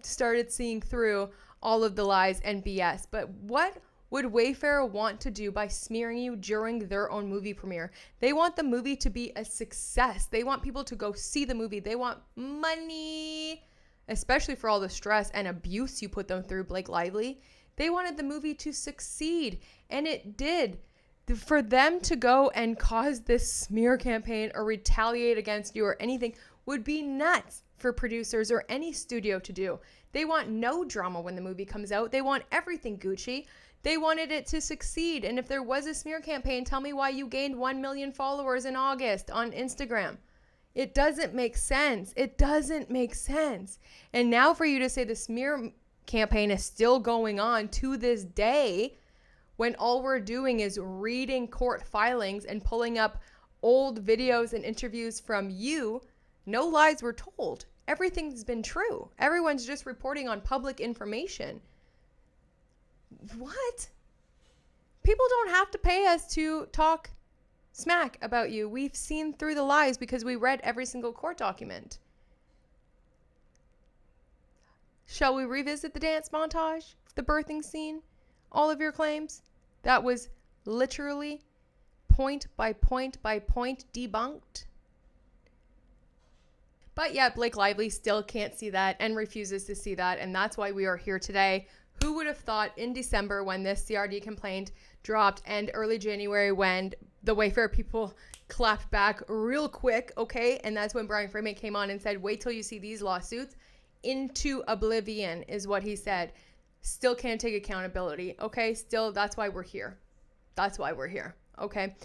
seeing through all of the lies and BS. But what would Wayfarer want to do by smearing you during their own movie premiere? They want the movie to be a success. They want people to go see the movie. They want money, especially for all the stress and abuse you put them through, Blake Lively. They wanted the movie to succeed, and it did. For them to go and cause this smear campaign or retaliate against you or anything would be nuts for producers or any studio to do. They want no drama when the movie comes out. They want everything Gucci. They wanted it to succeed. And if there was a smear campaign, tell me why you gained 1 million followers in August on Instagram. It doesn't make sense. It doesn't make sense. And now for you to say the smear campaign is still going on to this day, when all we're doing is reading court filings and pulling up old videos and interviews from you, no lies were told. Everything's been true. Everyone's just reporting on public information. What? People don't have to pay us to talk smack about you. We've seen through the lies because we read every single court document. Shall we revisit the dance montage, the birthing scene, all of your claims? That was literally point by point by point debunked. But yet Blake Lively still can't see that and refuses to see that. And that's why we are here today. Who would have thought in December when this CRD complaint dropped and early January when the Wayfarer people clapped back real quick, okay? And that's when Brian Freeman came on and said, wait till you see these lawsuits. Into oblivion is what he said. Still can't take accountability, okay? Still, that's why we're here. That's why we're here, okay?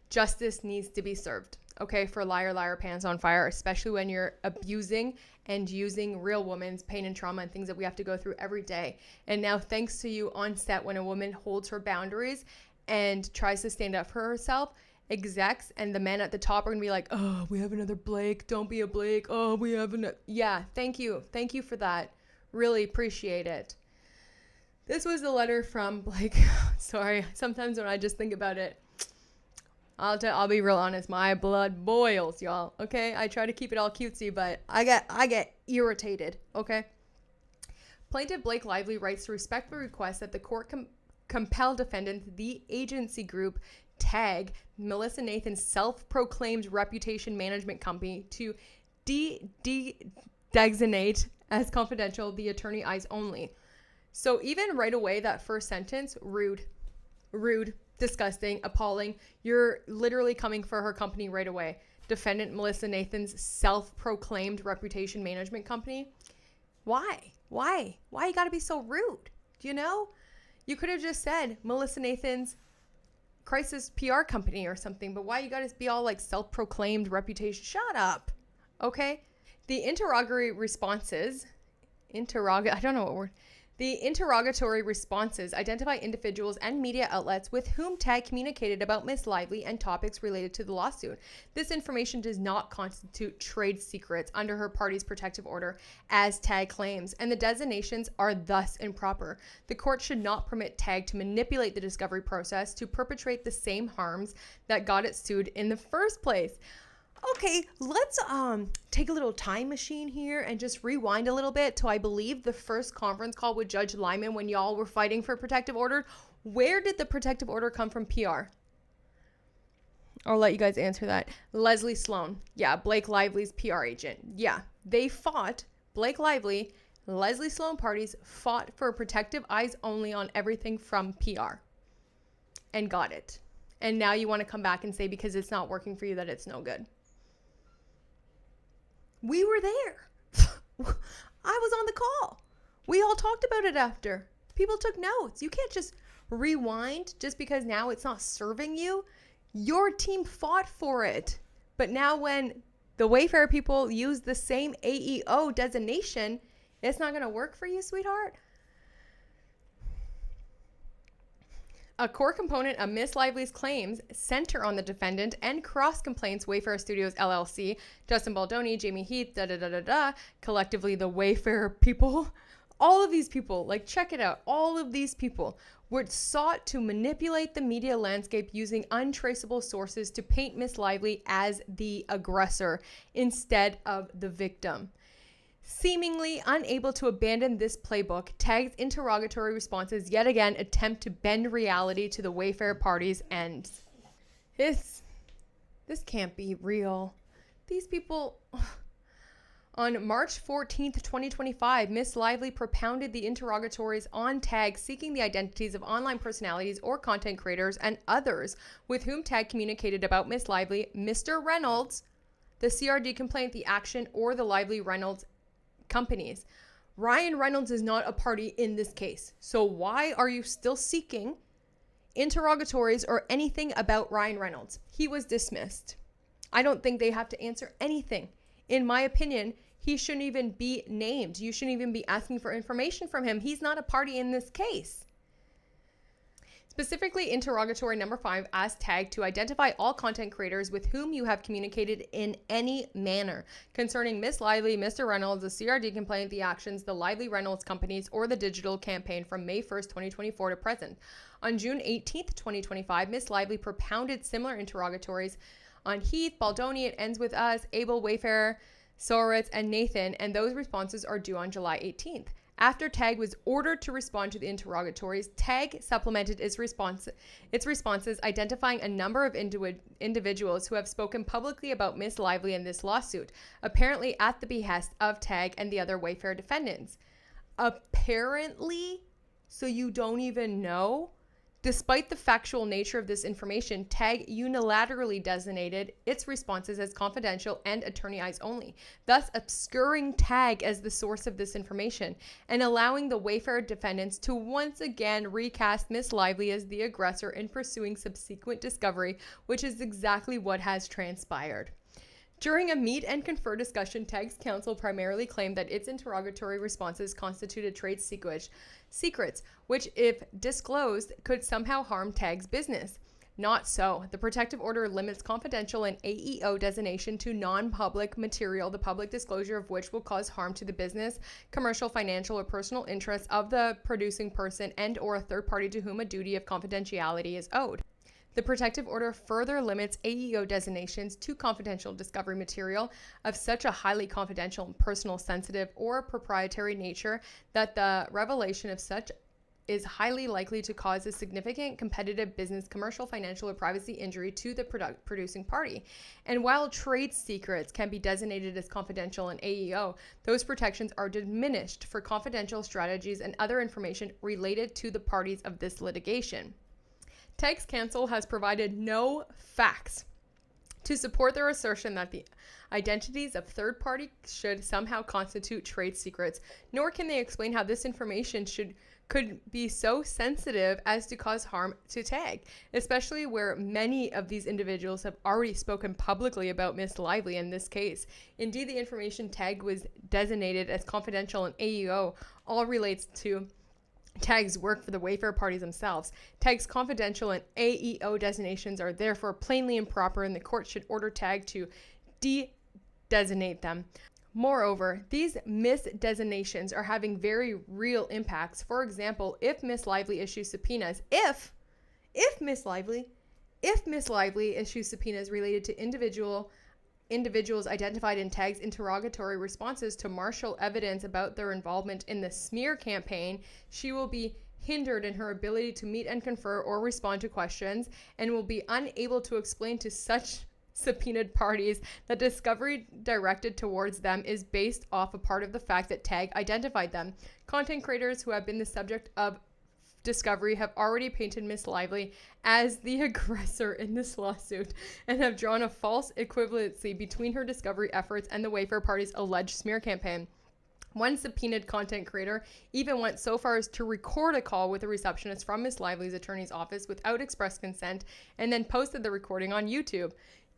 Justice needs to be served, okay, for liar, liar, pants on fire, especially when you're abusing and using real women's pain and trauma and things that we have to go through every day. And now, thanks to you on set, when a woman holds her boundaries and tries to stand up for herself, execs and the men at the top are gonna be like, oh, we have another Blake, don't be a Blake, oh, we have another. Yeah, thank you for that. Really appreciate it. This was the letter from Blake. Sorry, sometimes when I just think about it, I'll be real honest, my blood boils, y'all, okay? I try to keep it all cutesy, but I get irritated, okay? Plaintiff Blake Lively writes to respectfully request that the court compel defendant, the agency group, TAG, Melissa Nathan's self-proclaimed reputation management company, to designate as confidential the attorney eyes only. So even right away, that first sentence, rude, disgusting, appalling. You're literally coming for her company right away. Defendant Melissa Nathan's self-proclaimed reputation management company. Why? Why you gotta be so rude? You know? You could have just said Melissa Nathan's crisis PR company or something, but why you gotta be all like self-proclaimed reputation? Shut up. Okay? The interrogatory responses, I don't know what word. The interrogatory responses identify individuals and media outlets with whom TAG communicated about Miss LIE-vely and topics related to the lawsuit. This information does not constitute trade secrets under her party's protective order, as TAG claims, and the designations are thus improper. The court should not permit TAG to manipulate the discovery process to perpetrate the same harms that got it sued in the first place. Okay, let's take a little time machine here and just rewind a little bit to, I believe, the first conference call with Judge Lyman when y'all were fighting for protective order. Where did the protective order come from? PR. I'll let you guys answer that. Leslie Sloan. Yeah, Blake Lively's PR agent. Yeah, they fought. Blake Lively, Leslie Sloan parties fought for protective eyes only on everything from PR and got it. And now you want to come back and say because it's not working for you that it's no good. We were there. I was on the call. We all talked about it after. People took notes. You can't just rewind just because now it's not serving you. Your team fought for it. But now when the Wayfarer people use the same AEO designation, it's not going to work for you, sweetheart. A core component of Miss LIE-vely's claims center on the defendant and cross-complaints Wayfarer Studios LLC, Justin Baldoni, Jamie Heath, collectively the Wayfarer people. All of these people, like check it out, all of these people were sought to manipulate the media landscape using untraceable sources to paint Miss LIE-vely as the aggressor instead of the victim. Seemingly unable to abandon this playbook, TAG's interrogatory responses yet again attempt to bend reality to the Wayfarer party's ends. This can't be real. These people... On March 14th, 2025, Miss LIE-vely propounded the interrogatories on TAG seeking the identities of online personalities or content creators and others with whom TAG communicated about Miss LIE-vely, Mr. Reynolds, the CRD complaint, the action, or the LIE-vely Reynolds companies. Ryan Reynolds is not a party in this case. So why are you still seeking interrogatories or anything about Ryan Reynolds? He was dismissed. I don't think they have to answer anything. In my opinion, he shouldn't even be named. You shouldn't even be asking for information from him. He's not a party in this case. Specifically, interrogatory number 5 asks TAG to identify all content creators with whom you have communicated in any manner concerning Miss LIE-vely, Mr. Reynolds, the CRD complaint, the actions, the LIE-vely Reynolds companies, or the digital campaign from May 1st, 2024 to present. On June 18th, 2025, Miss LIE-vely propounded similar interrogatories on Heath, Baldoni, It Ends With Us, Abel, Wayfarer, Soritz, and Nathan, and those responses are due on July 18th. After TAG was ordered to respond to the interrogatories, TAG supplemented its responses identifying a number of individuals who have spoken publicly about Miss LIE-vely in this lawsuit, apparently at the behest of TAG and the other Wayfarer defendants. Apparently? So you don't even know? Despite the factual nature of this information, TAG unilaterally designated its responses as confidential and attorney eyes only, thus obscuring TAG as the source of this information and allowing the Wayfarer defendants to once again recast Miss LIE-vely as the aggressor in pursuing subsequent discovery, which is exactly what has transpired. During a meet and confer discussion, TAG's counsel primarily claimed that its interrogatory responses constituted trade secrets, which, if disclosed, could somehow harm TAG's business. Not so. The protective order limits confidential and AEO designation to non-public material, the public disclosure of which will cause harm to the business, commercial, financial, or personal interests of the producing person and or a third party to whom a duty of confidentiality is owed. The protective order further limits AEO designations to confidential discovery material of such a highly confidential, personal, sensitive, or proprietary nature that the revelation of such is highly likely to cause a significant competitive, business, commercial, financial, or privacy injury to the producing party. And while trade secrets can be designated as confidential in AEO, those protections are diminished for confidential strategies and other information related to the parties of this litigation. TAG's counsel has provided no facts to support their assertion that the identities of third parties should somehow constitute trade secrets, nor can they explain how this information could be so sensitive as to cause harm to TAG, especially where many of these individuals have already spoken publicly about Miss LIE-vely in this case. Indeed, the information TAG was designated as confidential in AEO all relates to TAG's work for the Wayfarer parties themselves. TAG's confidential and AEO designations are therefore plainly improper, and the court should order TAG to de-designate them. Moreover, these misdesignations are having very real impacts. For example, if Miss LIE-vely issues subpoenas, if Miss LIE-vely issues subpoenas related to individuals identified in TAG's interrogatory responses to marshal evidence about their involvement in the smear campaign, she will be hindered in her ability to meet and confer or respond to questions, and will be unable to explain to such subpoenaed parties that discovery directed towards them is based off a part of the fact that TAG identified them. Content creators who have been the subject of discovery have already painted Miss LIE-vely as the aggressor in this lawsuit and have drawn a false equivalency between her discovery efforts and the Wayfarer party's alleged smear campaign. One subpoenaed content creator even went so far as to record a call with a receptionist from Miss LIE-vly's attorney's office without express consent, and then posted the recording on YouTube.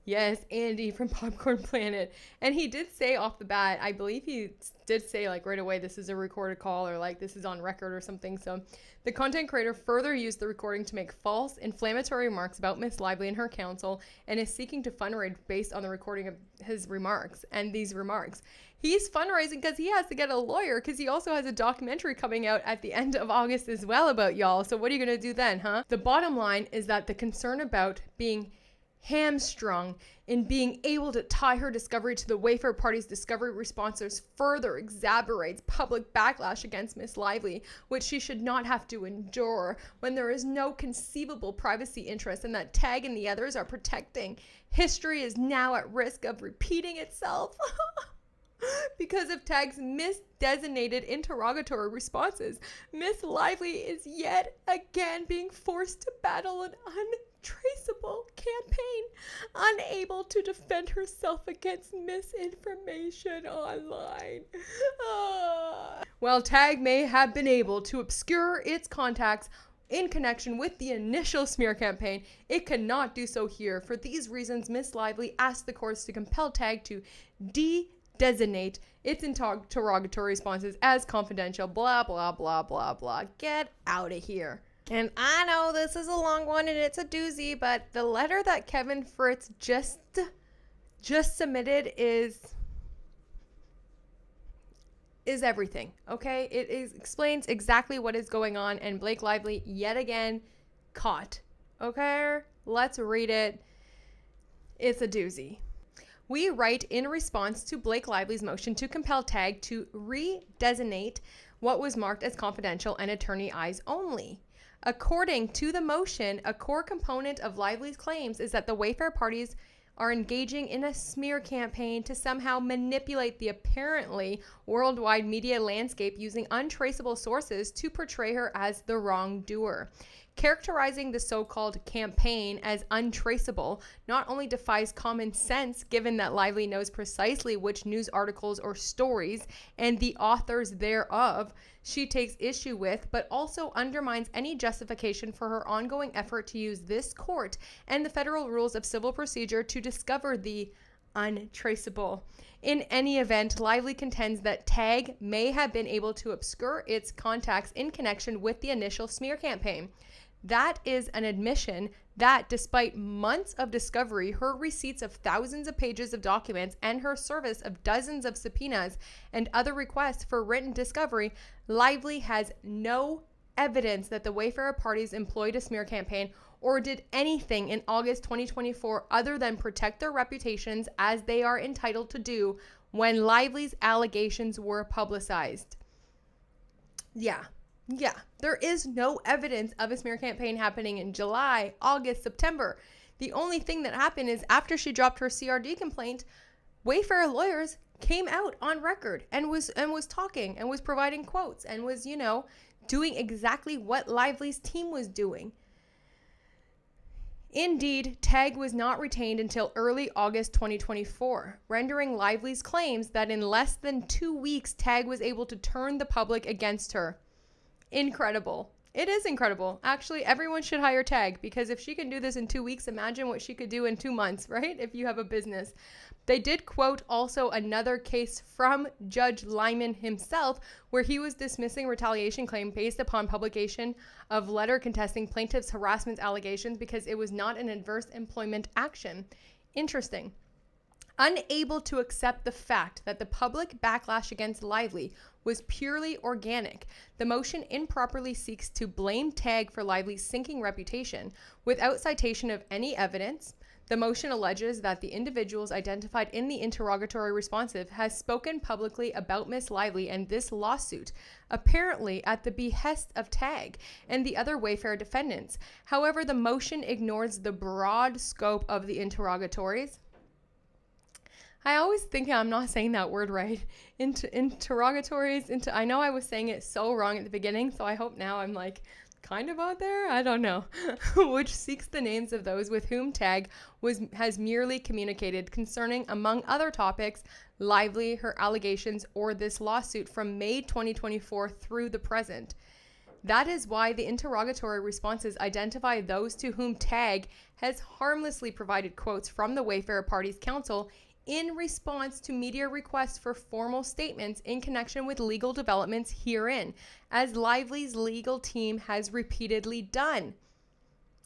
Yes, Andy from Popcorn Planet. And he did say off the bat, I believe he did say like right away, this is a recorded call, or like this is on record or something. So the content creator further used the recording to make false, inflammatory remarks about Miss LIE-vly and her counsel, and is seeking to fundraise based on the recording of his remarks and these remarks. He's fundraising because he has to get a lawyer, because he also has a documentary coming out at the end of August as well about y'all. So what are you going to do then, huh? The bottom line is that the concern about being hamstrung in being able to tie her discovery to the Wayfarer party's discovery responses further exacerbates public backlash against Miss LIE-vly, which she should not have to endure when there is no conceivable privacy interest and that TAG and the others are protecting. History is now at risk of repeating itself because of TAG's misdesignated interrogatory responses. Miss LIE-vly is yet again being forced to battle an untraceable campaign, unable to defend herself against misinformation online. While TAG may have been able to obscure its contacts in connection with the initial smear campaign, it cannot do so here. For these reasons, Miss LIE-vly asked the courts to compel TAG to designate its interrogatory responses as confidential. Blah, blah, blah, blah, blah. Get out of here. And I know this is a long one and it's a doozy, but the letter that Kevin Fritz just submitted is everything, okay? It explains exactly what is going on, and Blake Lively yet again caught, okay? Let's read it. It's a doozy. We write in response to Blake Lively's motion to compel TAG to redesignate what was marked as confidential and attorney eyes only. According to the motion, a core component of Lively's claims is that the Wayfarer parties are engaging in a smear campaign to somehow manipulate the apparently worldwide media landscape using untraceable sources to portray her as the wrongdoer. Characterizing the so-called campaign as untraceable not only defies common sense, given that Lively knows precisely which news articles or stories and the authors thereof she takes issue with, but also undermines any justification for her ongoing effort to use this court and the federal rules of civil procedure to discover the untraceable. In any event, Lively contends that TAG may have been able to obscure its contacts in connection with the initial smear campaign. That is an admission that, despite months of discovery, her receipts of thousands of pages of documents, and her service of dozens of subpoenas and other requests for written discovery, Lively has no evidence that the Wayfarer parties employed a smear campaign or did anything in August 2024 other than protect their reputations, as they are entitled to do when Lively's allegations were publicized. Yeah, there is no evidence of a smear campaign happening in July, August, September. The only thing that happened is after she dropped her CRD complaint, Wayfarer lawyers came out on record and was talking and was providing quotes and was, doing exactly what Lively's team was doing. Indeed, TAG was not retained until early August 2024, rendering LIE-vely's claims that in less than 2 weeks, TAG was able to turn the public against her. Incredible. It is incredible. Actually, everyone should hire TAG, because if she can do this in 2 weeks, imagine what she could do in 2 months, right? If you have a business. They did quote also another case from Judge Lyman himself, where he was dismissing retaliation claim based upon publication of letter contesting plaintiff's harassment allegations because it was not an adverse employment action. Interesting. Unable to accept the fact that the public backlash against LIE-vely was purely organic, the motion improperly seeks to blame TAG for LIE-vely's sinking reputation without citation of any evidence. The motion alleges that the individuals identified in the interrogatory responsive has spoken publicly about Ms. LIE-vely and this lawsuit, apparently at the behest of TAG and the other Wayfarer defendants. However, the motion ignores the broad scope of the interrogatories. I always think I'm not saying that word right. Interrogatories. I know I was saying it so wrong at the beginning, so I hope now I'm like kind of out there. I don't know. Which seeks the names of those with whom TAG has merely communicated concerning, among other topics, LIE-vely, her allegations, or this lawsuit from May 2024 through the present. That is why the interrogatory responses identify those to whom TAG has harmlessly provided quotes from the Wayfarer Party's counsel in response to media requests for formal statements in connection with legal developments herein, as LIE-vely's legal team has repeatedly done.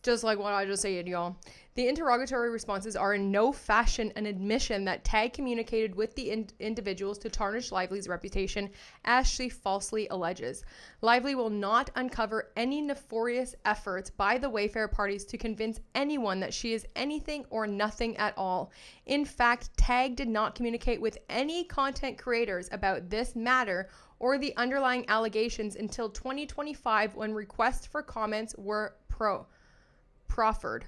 Just like what I just said, y'all. The interrogatory responses are in no fashion an admission that TAG communicated with the individuals to tarnish LIE-vely's reputation, as she falsely alleges. LIE-vely will not uncover any nefarious efforts by the Wayfarer parties to convince anyone that she is anything or nothing at all. In fact, TAG did not communicate with any content creators about this matter or the underlying allegations until 2025, when requests for comments were proffered.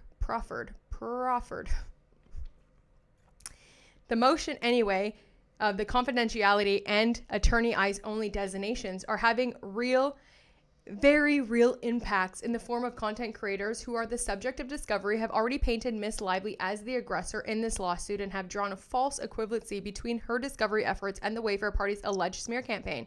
The motion, anyway, of the confidentiality and attorney eyes only designations are having very real impacts in the form of content creators who are the subject of discovery have already painted Ms. LIE-vely as the aggressor in this lawsuit and have drawn a false equivalency between her discovery efforts and the Wayfarer Party's alleged smear campaign.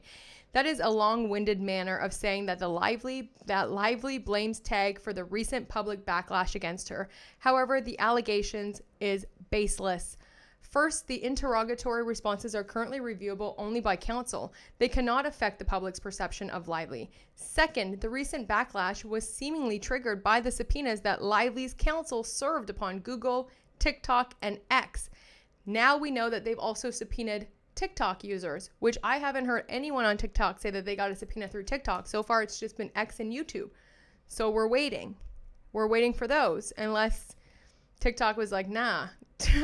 That is a long-winded manner of saying that LIE-vely blames TAG for the recent public backlash against her. However, the allegations is baseless. First, the interrogatory responses are currently reviewable only by counsel. They cannot affect the public's perception of LIE-vely. Second, the recent backlash was seemingly triggered by the subpoenas that LIE-vly's counsel served upon Google, TikTok, and X. Now we know that they've also subpoenaed TikTok users, which I haven't heard anyone on TikTok say that they got a subpoena through TikTok. So far, it's just been X and YouTube. So we're waiting. We're waiting for those, unless TikTok was like, nah,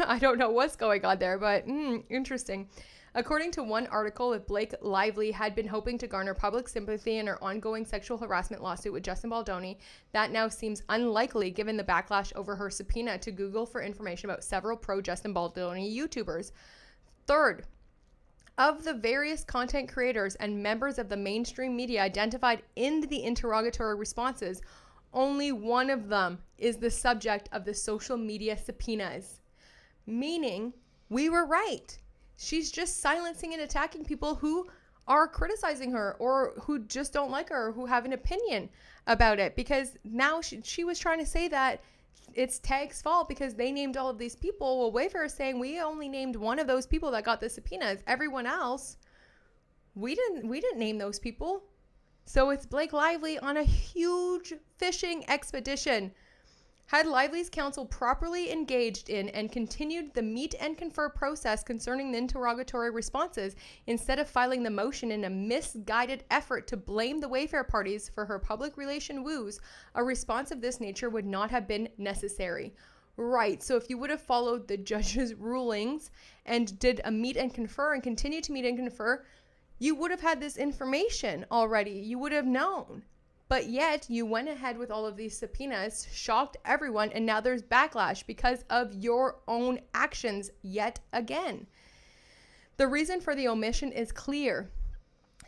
I don't know what's going on there, but interesting. According to one article, if Blake LIE-vely had been hoping to garner public sympathy in her ongoing sexual harassment lawsuit with Justin Baldoni, that now seems unlikely given the backlash over her subpoena to Google for information about several pro-Justin Baldoni YouTubers. Third, of the various content creators and members of the mainstream media identified in the interrogatory responses, only one of them is the subject of the social media subpoenas. Meaning, we were right. She's just silencing and attacking people who are criticizing her or who just don't like her or who have an opinion about it. Because now she was trying to say that it's TAG's fault because they named all of these people. Well, Wayfarer is saying we only named one of those people that got the subpoenas. Everyone else, we didn't name those people. So it's Blake LIE-vely on a huge fishing expedition. Had LIE-vly's counsel properly engaged in and continued the meet and confer process concerning the interrogatory responses, instead of filing the motion in a misguided effort to blame the Wayfarer parties for her public relation woos, a response of this nature would not have been necessary. Right, so if you would have followed the judge's rulings and did a meet and confer and continued to meet and confer, you would have had this information already. You would have known. But yet, you went ahead with all of these subpoenas, shocked everyone, and now there's backlash because of your own actions yet again. The reason for the omission is clear.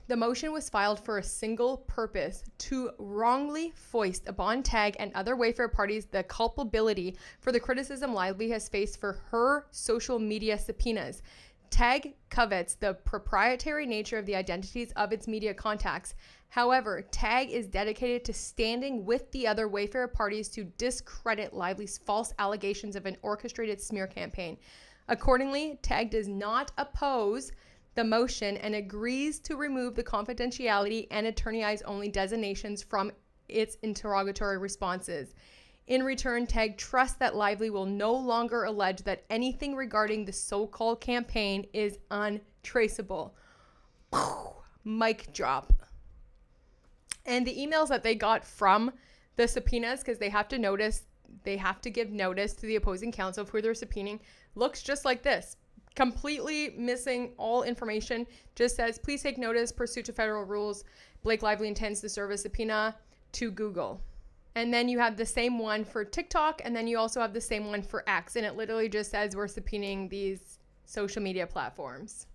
The motion was filed for a single purpose: to wrongly foist upon TAG and other Wayfarer parties the culpability for the criticism LIE-vely has faced for her social media subpoenas. TAG covets the proprietary nature of the identities of its media contacts. However, TAG is dedicated to standing with the other Wayfarer parties to discredit LIE-vely's false allegations of an orchestrated smear campaign. Accordingly, TAG does not oppose the motion and agrees to remove the confidentiality and attorney eyes only designations from its interrogatory responses. In return, TAG trusts that LIE-vely will no longer allege that anything regarding the so-called campaign is untraceable. Mic drop. And the emails that they got from the subpoenas, because they have to give notice to the opposing counsel for their subpoenaing, looks just like this. Completely missing all information. Just says, please take notice, pursuant to federal rules, Blake LIE-vely intends to serve a subpoena to Google. And then you have the same one for TikTok, and then you also have the same one for X, and it literally just says we're subpoenaing these social media platforms.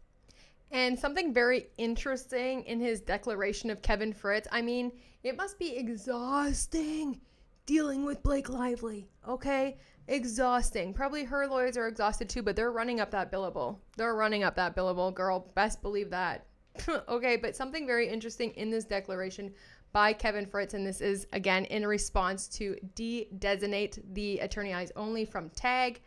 And something very interesting in his declaration of Kevin Fritz, I mean, it must be exhausting dealing with Blake LIE-vely, okay? Exhausting. Probably her lawyers are exhausted too, but they're running up that billable. They're running up that billable, girl. Best believe that. Okay, but something very interesting in this declaration by Kevin Fritz, and this is, again, in response to de-designate the attorney eyes only from TAG,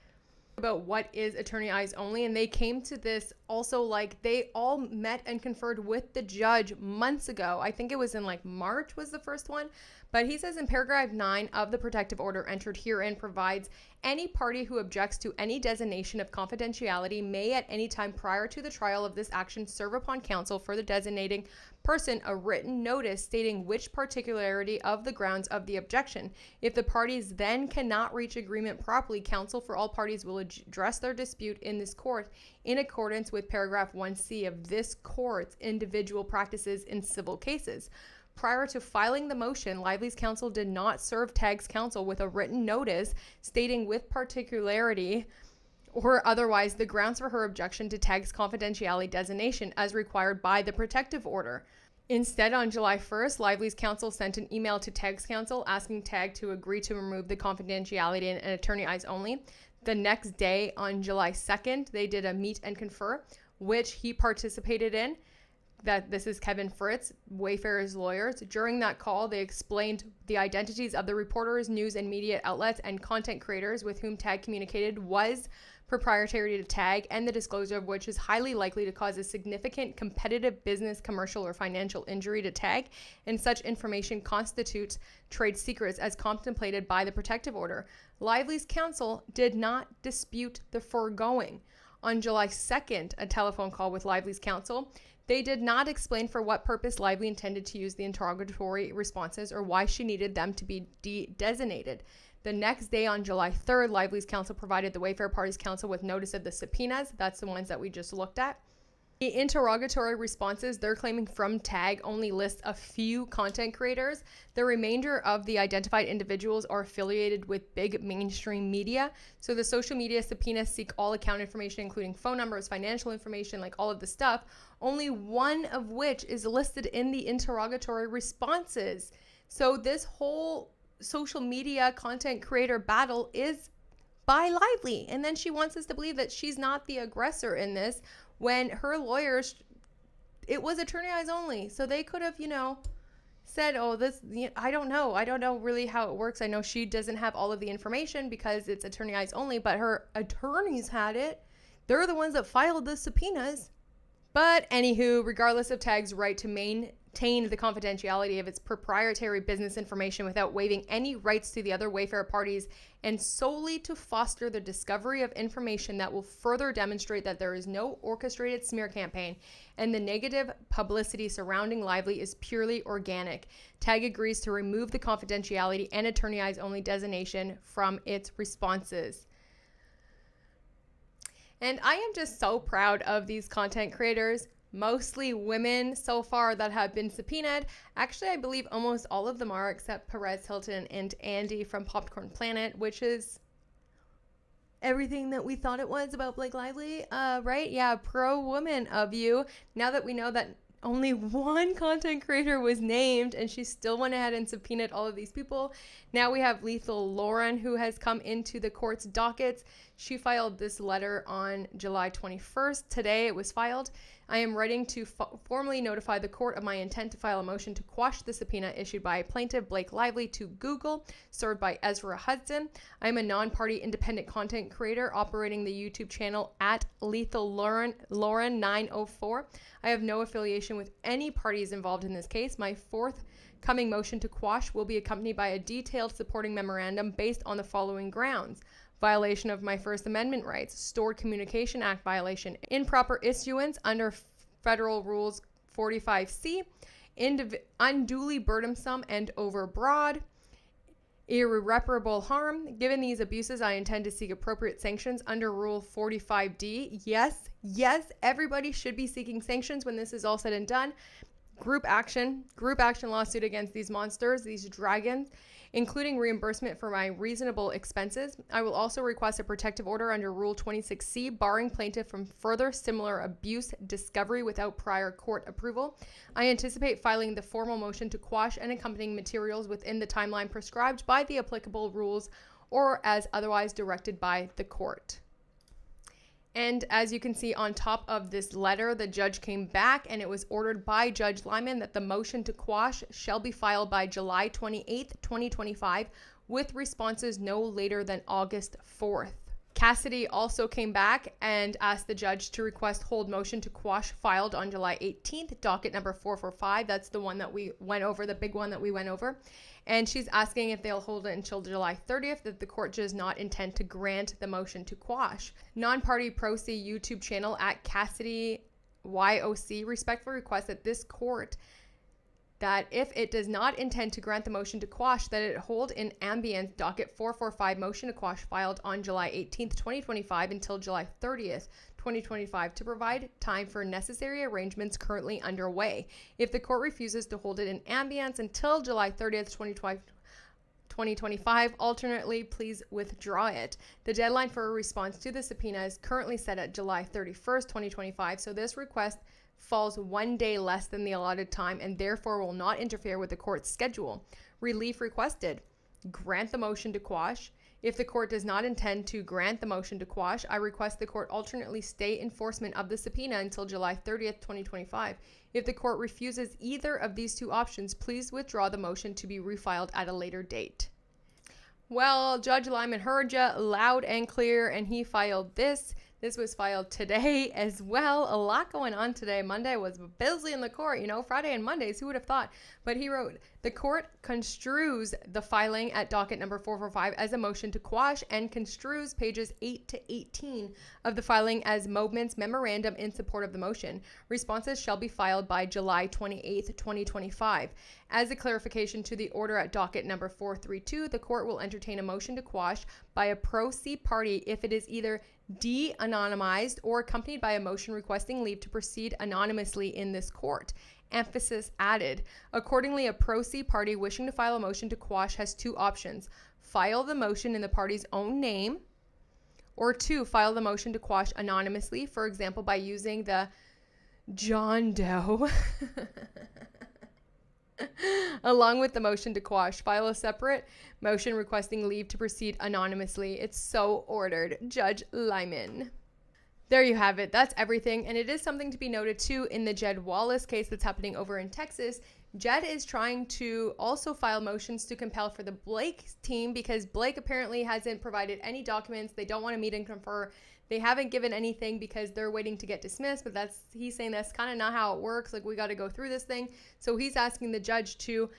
about what is attorney eyes only. And they came to this also, like, they all met and conferred with the judge months ago. I think it was in like March was the first one. But he says in paragraph 9 of the protective order entered herein provides any party who objects to any designation of confidentiality may at any time prior to the trial of this action serve upon counsel for the designating person a written notice stating which particularity of the grounds of the objection. If the parties then cannot reach agreement properly, counsel for all parties will address their dispute in this court in accordance with paragraph 1C of this court's individual practices in civil cases. Prior to filing the motion, LIE-vely's counsel did not serve TAG's counsel with a written notice stating with particularity or otherwise the grounds for her objection to TAG's confidentiality designation as required by the protective order. Instead, on July 1st, LIE-vely's counsel sent an email to TAG's counsel asking TAG to agree to remove the confidentiality and attorney eyes only. The next day, on July 2nd, they did a meet and confer, which he participated in. That this is Kevin Fritz, Wayfarer's lawyers. During that call, they explained the identities of the reporters, news and media outlets, and content creators with whom TAG communicated was proprietary to TAG, and the disclosure of which is highly likely to cause a significant competitive business, commercial, or financial injury to TAG, and such information constitutes trade secrets as contemplated by the protective order. LIE-vely's counsel did not dispute the foregoing. On July 2nd, a telephone call with LIE-vely's counsel, they did not explain for what purpose LIE-vely intended to use the interrogatory responses or why she needed them to be de-designated. The next day, on July 3rd, LIE-vely's counsel provided the Wayfarer party's counsel with notice of the subpoenas. That's the ones that we just looked at. The interrogatory responses they're claiming from TAG only list a few content creators. The remainder of the identified individuals are affiliated with big mainstream media. So the social media subpoenas seek all account information, including phone numbers, financial information, like all of the stuff, only one of which is listed in the interrogatory responses. So this whole social media content creator battle is by LIE-vely. And then she wants us to believe that she's not the aggressor in this, when her lawyers, it was attorney eyes only. So they could have, said, oh, this, I don't know really how it works. I know she doesn't have all of the information because it's attorney eyes only, but her attorneys had it. They're the ones that filed the subpoenas. But anywho, regardless of TAG's right to maintain the confidentiality of its proprietary business information without waiving any rights to the other Wayfarer parties, and solely to foster the discovery of information that will further demonstrate that there is no orchestrated smear campaign and the negative publicity surrounding LIE-vely is purely organic, TAG agrees to remove the confidentiality and attorney eyes only designation from its responses. And I am just so proud of these content creators, mostly women so far that have been subpoenaed. Actually, I believe almost all of them are, except Perez Hilton and Andy from Popcorn Planet, which is everything that we thought it was about Blake LIE-vely, right? Yeah, pro-woman of you. Now that we know that only one content creator was named, and she still went ahead and subpoenaed all of these people. Now we have Lethal Lauren, who has come into the court's dockets. She filed this letter on July 21st. Today it was filed. I am writing to formally notify the court of my intent to file a motion to quash the subpoena issued by plaintiff Blake Lively to Google, served by Ezra Hudson. I am a non-party independent content creator operating the YouTube channel at Lethal Lauren 904. I have no affiliation with any parties involved in this case. My forthcoming motion to quash will be accompanied by a detailed supporting memorandum based on the following grounds: violation of my First Amendment rights, Stored Communication Act violation, improper issuance under Federal Rules 45C, unduly burdensome and overbroad, irreparable harm. Given these abuses, I intend to seek appropriate sanctions under Rule 45D. Yes, everybody should be seeking sanctions when this is all said and done. Group action lawsuit against these monsters, these dragons, including reimbursement for my reasonable expenses. I will also request a protective order under Rule 26C, barring plaintiff from further similar abuse discovery without prior court approval. I anticipate filing the formal motion to quash and accompanying materials within the timeline prescribed by the applicable rules or as otherwise directed by the court. And as you can see on top of this letter, the judge came back and it was ordered by Judge Lyman that the motion to quash shall be filed by July 28th, 2025, with responses no later than August 4th. Cassidy also came back and asked the judge to request hold motion to quash filed on July 18th, docket number 445. That's the one that we went over, the big one that we went over. And she's asking if they'll hold it until July 30th, that the court does not intend to grant the motion to quash. Non-party pro-C YouTube channel at Cassidy YOC respectfully requests that this court, that if it does not intend to grant the motion to quash, that it hold in abeyance docket 445 motion to quash filed on July 18th, 2025 until July 30th, 2025 to provide time for necessary arrangements currently underway. If the court refuses to hold it in abeyance until July 30th, 2025, alternately, please withdraw it. The deadline for a response to the subpoena is currently set at July 31st, 2025, so this request falls 1 day less than the allotted time and therefore will not interfere with the court's schedule. Relief requested: grant the motion to quash. If the court does not intend to grant the motion to quash, I request the court alternately stay enforcement of the subpoena until July 30th, 2025. If the court refuses either of these two options, please withdraw the motion to be refiled at a later date. Well, Judge Lyman heard you loud and clear, and he filed this. This was filed today as well. A lot going on today. Monday was busy in the court, Friday and Mondays, who would have thought? But he wrote, the court construes the filing at docket number 445 as a motion to quash and construes pages 8 to 18 of the filing as Movement's memorandum in support of the motion. Responses shall be filed by July 28th, 2025. As a clarification to the order at docket number 432, the court will entertain a motion to quash by a pro-C party if it is either de-anonymized or accompanied by a motion requesting leave to proceed anonymously in this court. Emphasis added. Accordingly, a pro-C party wishing to file a motion to quash has two options: file the motion in the party's own name, or two, file the motion to quash anonymously, for example, by using the John Doe along with the motion to quash. File a separate motion requesting leave to proceed anonymously. It's so ordered, Judge Lyman. There you have it. That's everything. And it is something to be noted too in the Jed Wallace case that's happening over in Texas. Jed is trying to also file motions to compel for the Blake team because Blake apparently hasn't provided any documents. They don't want to meet and confer. They haven't given anything because they're waiting to get dismissed, but he's saying that's kind of not how it works. Like, we got to go through this thing. So he's asking the judge to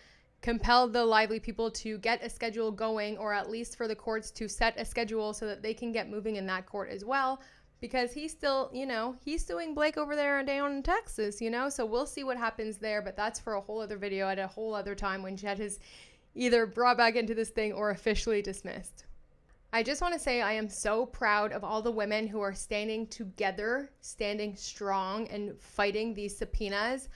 compel the Lively people to get a schedule going, or at least for the courts to set a schedule so that they can get moving in that court as well. Because he's still, he's suing Blake over there down in Texas, so we'll see what happens there. But that's for a whole other video at a whole other time when Jed is either brought back into this thing or officially dismissed. I just want to say I am so proud of all the women who are standing together, standing strong, and fighting these subpoenas.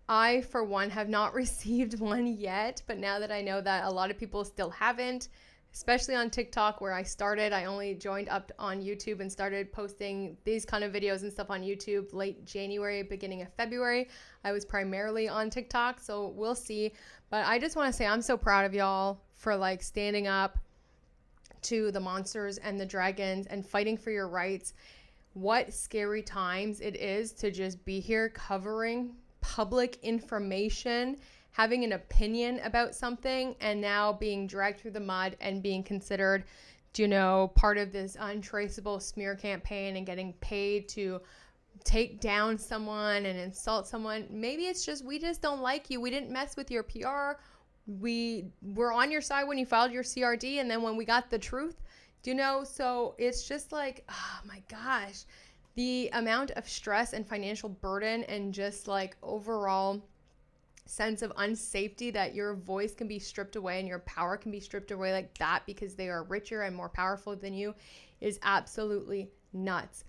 I, for one, have not received one yet, but now that I know that a lot of people still haven't, especially on TikTok where I started. I only joined up on YouTube and started posting these kind of videos and stuff on YouTube late January, beginning of February. I was primarily on TikTok, so we'll see. But I just want to say I'm so proud of y'all for like standing up to the monsters and the dragons and fighting for your rights. What scary times it is to just be here covering public information, having an opinion about something, and now being dragged through the mud and being considered, part of this untraceable smear campaign and getting paid to take down someone and insult someone. Maybe it's just, we just don't like you. We didn't mess with your PR. We were on your side when you filed your CRD, and then when we got the truth, so it's just like, oh my gosh, the amount of stress and financial burden and just like overall sense of unsafety that your voice can be stripped away and your power can be stripped away like that because they are richer and more powerful than you is absolutely nuts.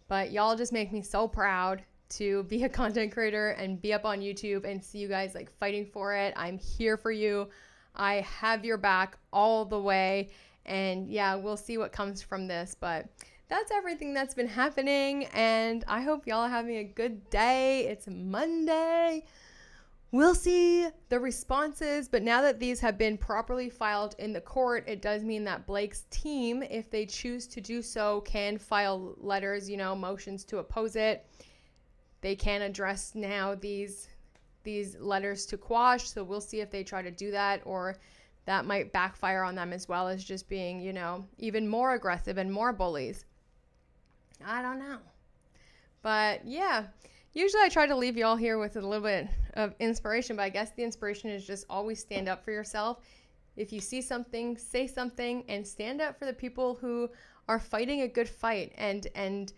But y'all just make me so proud to be a content creator and be up on YouTube and see you guys like fighting for it. I'm here for you. I have your back all the way. And yeah, we'll see what comes from this. But that's everything that's been happening. And I hope y'all are having a good day. It's Monday. We'll see the responses, but now that these have been properly filed in the court, it does mean that Blake's team, if they choose to do so, can file letters, motions to oppose it. They can address now these letters to quash, so we'll see if they try to do that, or that might backfire on them as well as just being, even more aggressive and more bullies. I don't know. But yeah. Usually I try to leave y'all here with a little bit of inspiration, but I guess the inspiration is just always stand up for yourself. If you see something, say something, and stand up for the people who are fighting a good fight and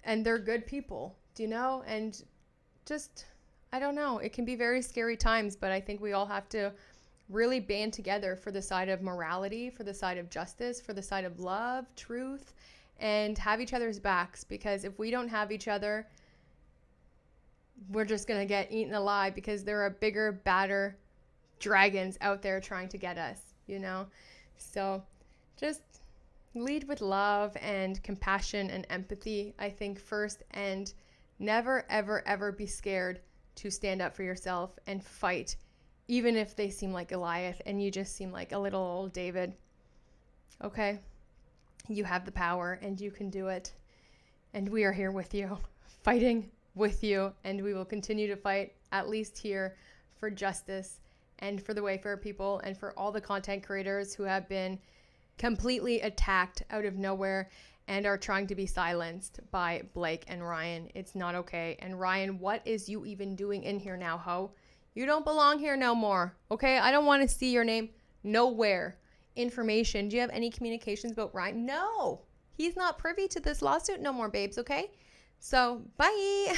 they're good people, and just, I don't know, it can be very scary times, but I think we all have to really band together for the side of morality, for the side of justice, for the side of love, truth, and have each other's backs, because if we don't have each other, we're just going to get eaten alive because there are bigger, badder dragons out there trying to get us, So just lead with love and compassion and empathy, I think, first, and never, ever, ever be scared to stand up for yourself and fight, even if they seem like Goliath and you just seem like a little old David. Okay? You have the power and you can do it. And we are here with you, fighting with you, and we will continue to fight, at least here, for justice and for the Wayfarer people and for all the content creators who have been completely attacked out of nowhere and are trying to be silenced by Blake and Ryan. It's not okay. And Ryan, what is you even doing in here now, ho? You don't belong here no more, okay? I don't want to see your name nowhere. Information. Do you have any communications about Ryan? No. He's not privy to this lawsuit no more, babes, okay? So, bye.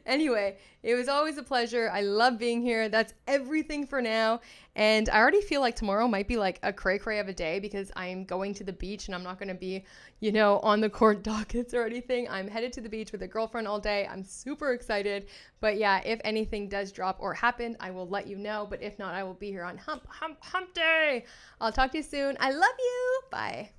Anyway, it was always a pleasure. I love being here. That's everything for now. And I already feel like tomorrow might be like a cray-cray of a day because I'm going to the beach and I'm not going to be, on the court dockets or anything. I'm headed to the beach with a girlfriend all day. I'm super excited. But yeah, if anything does drop or happen, I will let you know. But if not, I will be here on hump day. I'll talk to you soon. I love you. Bye.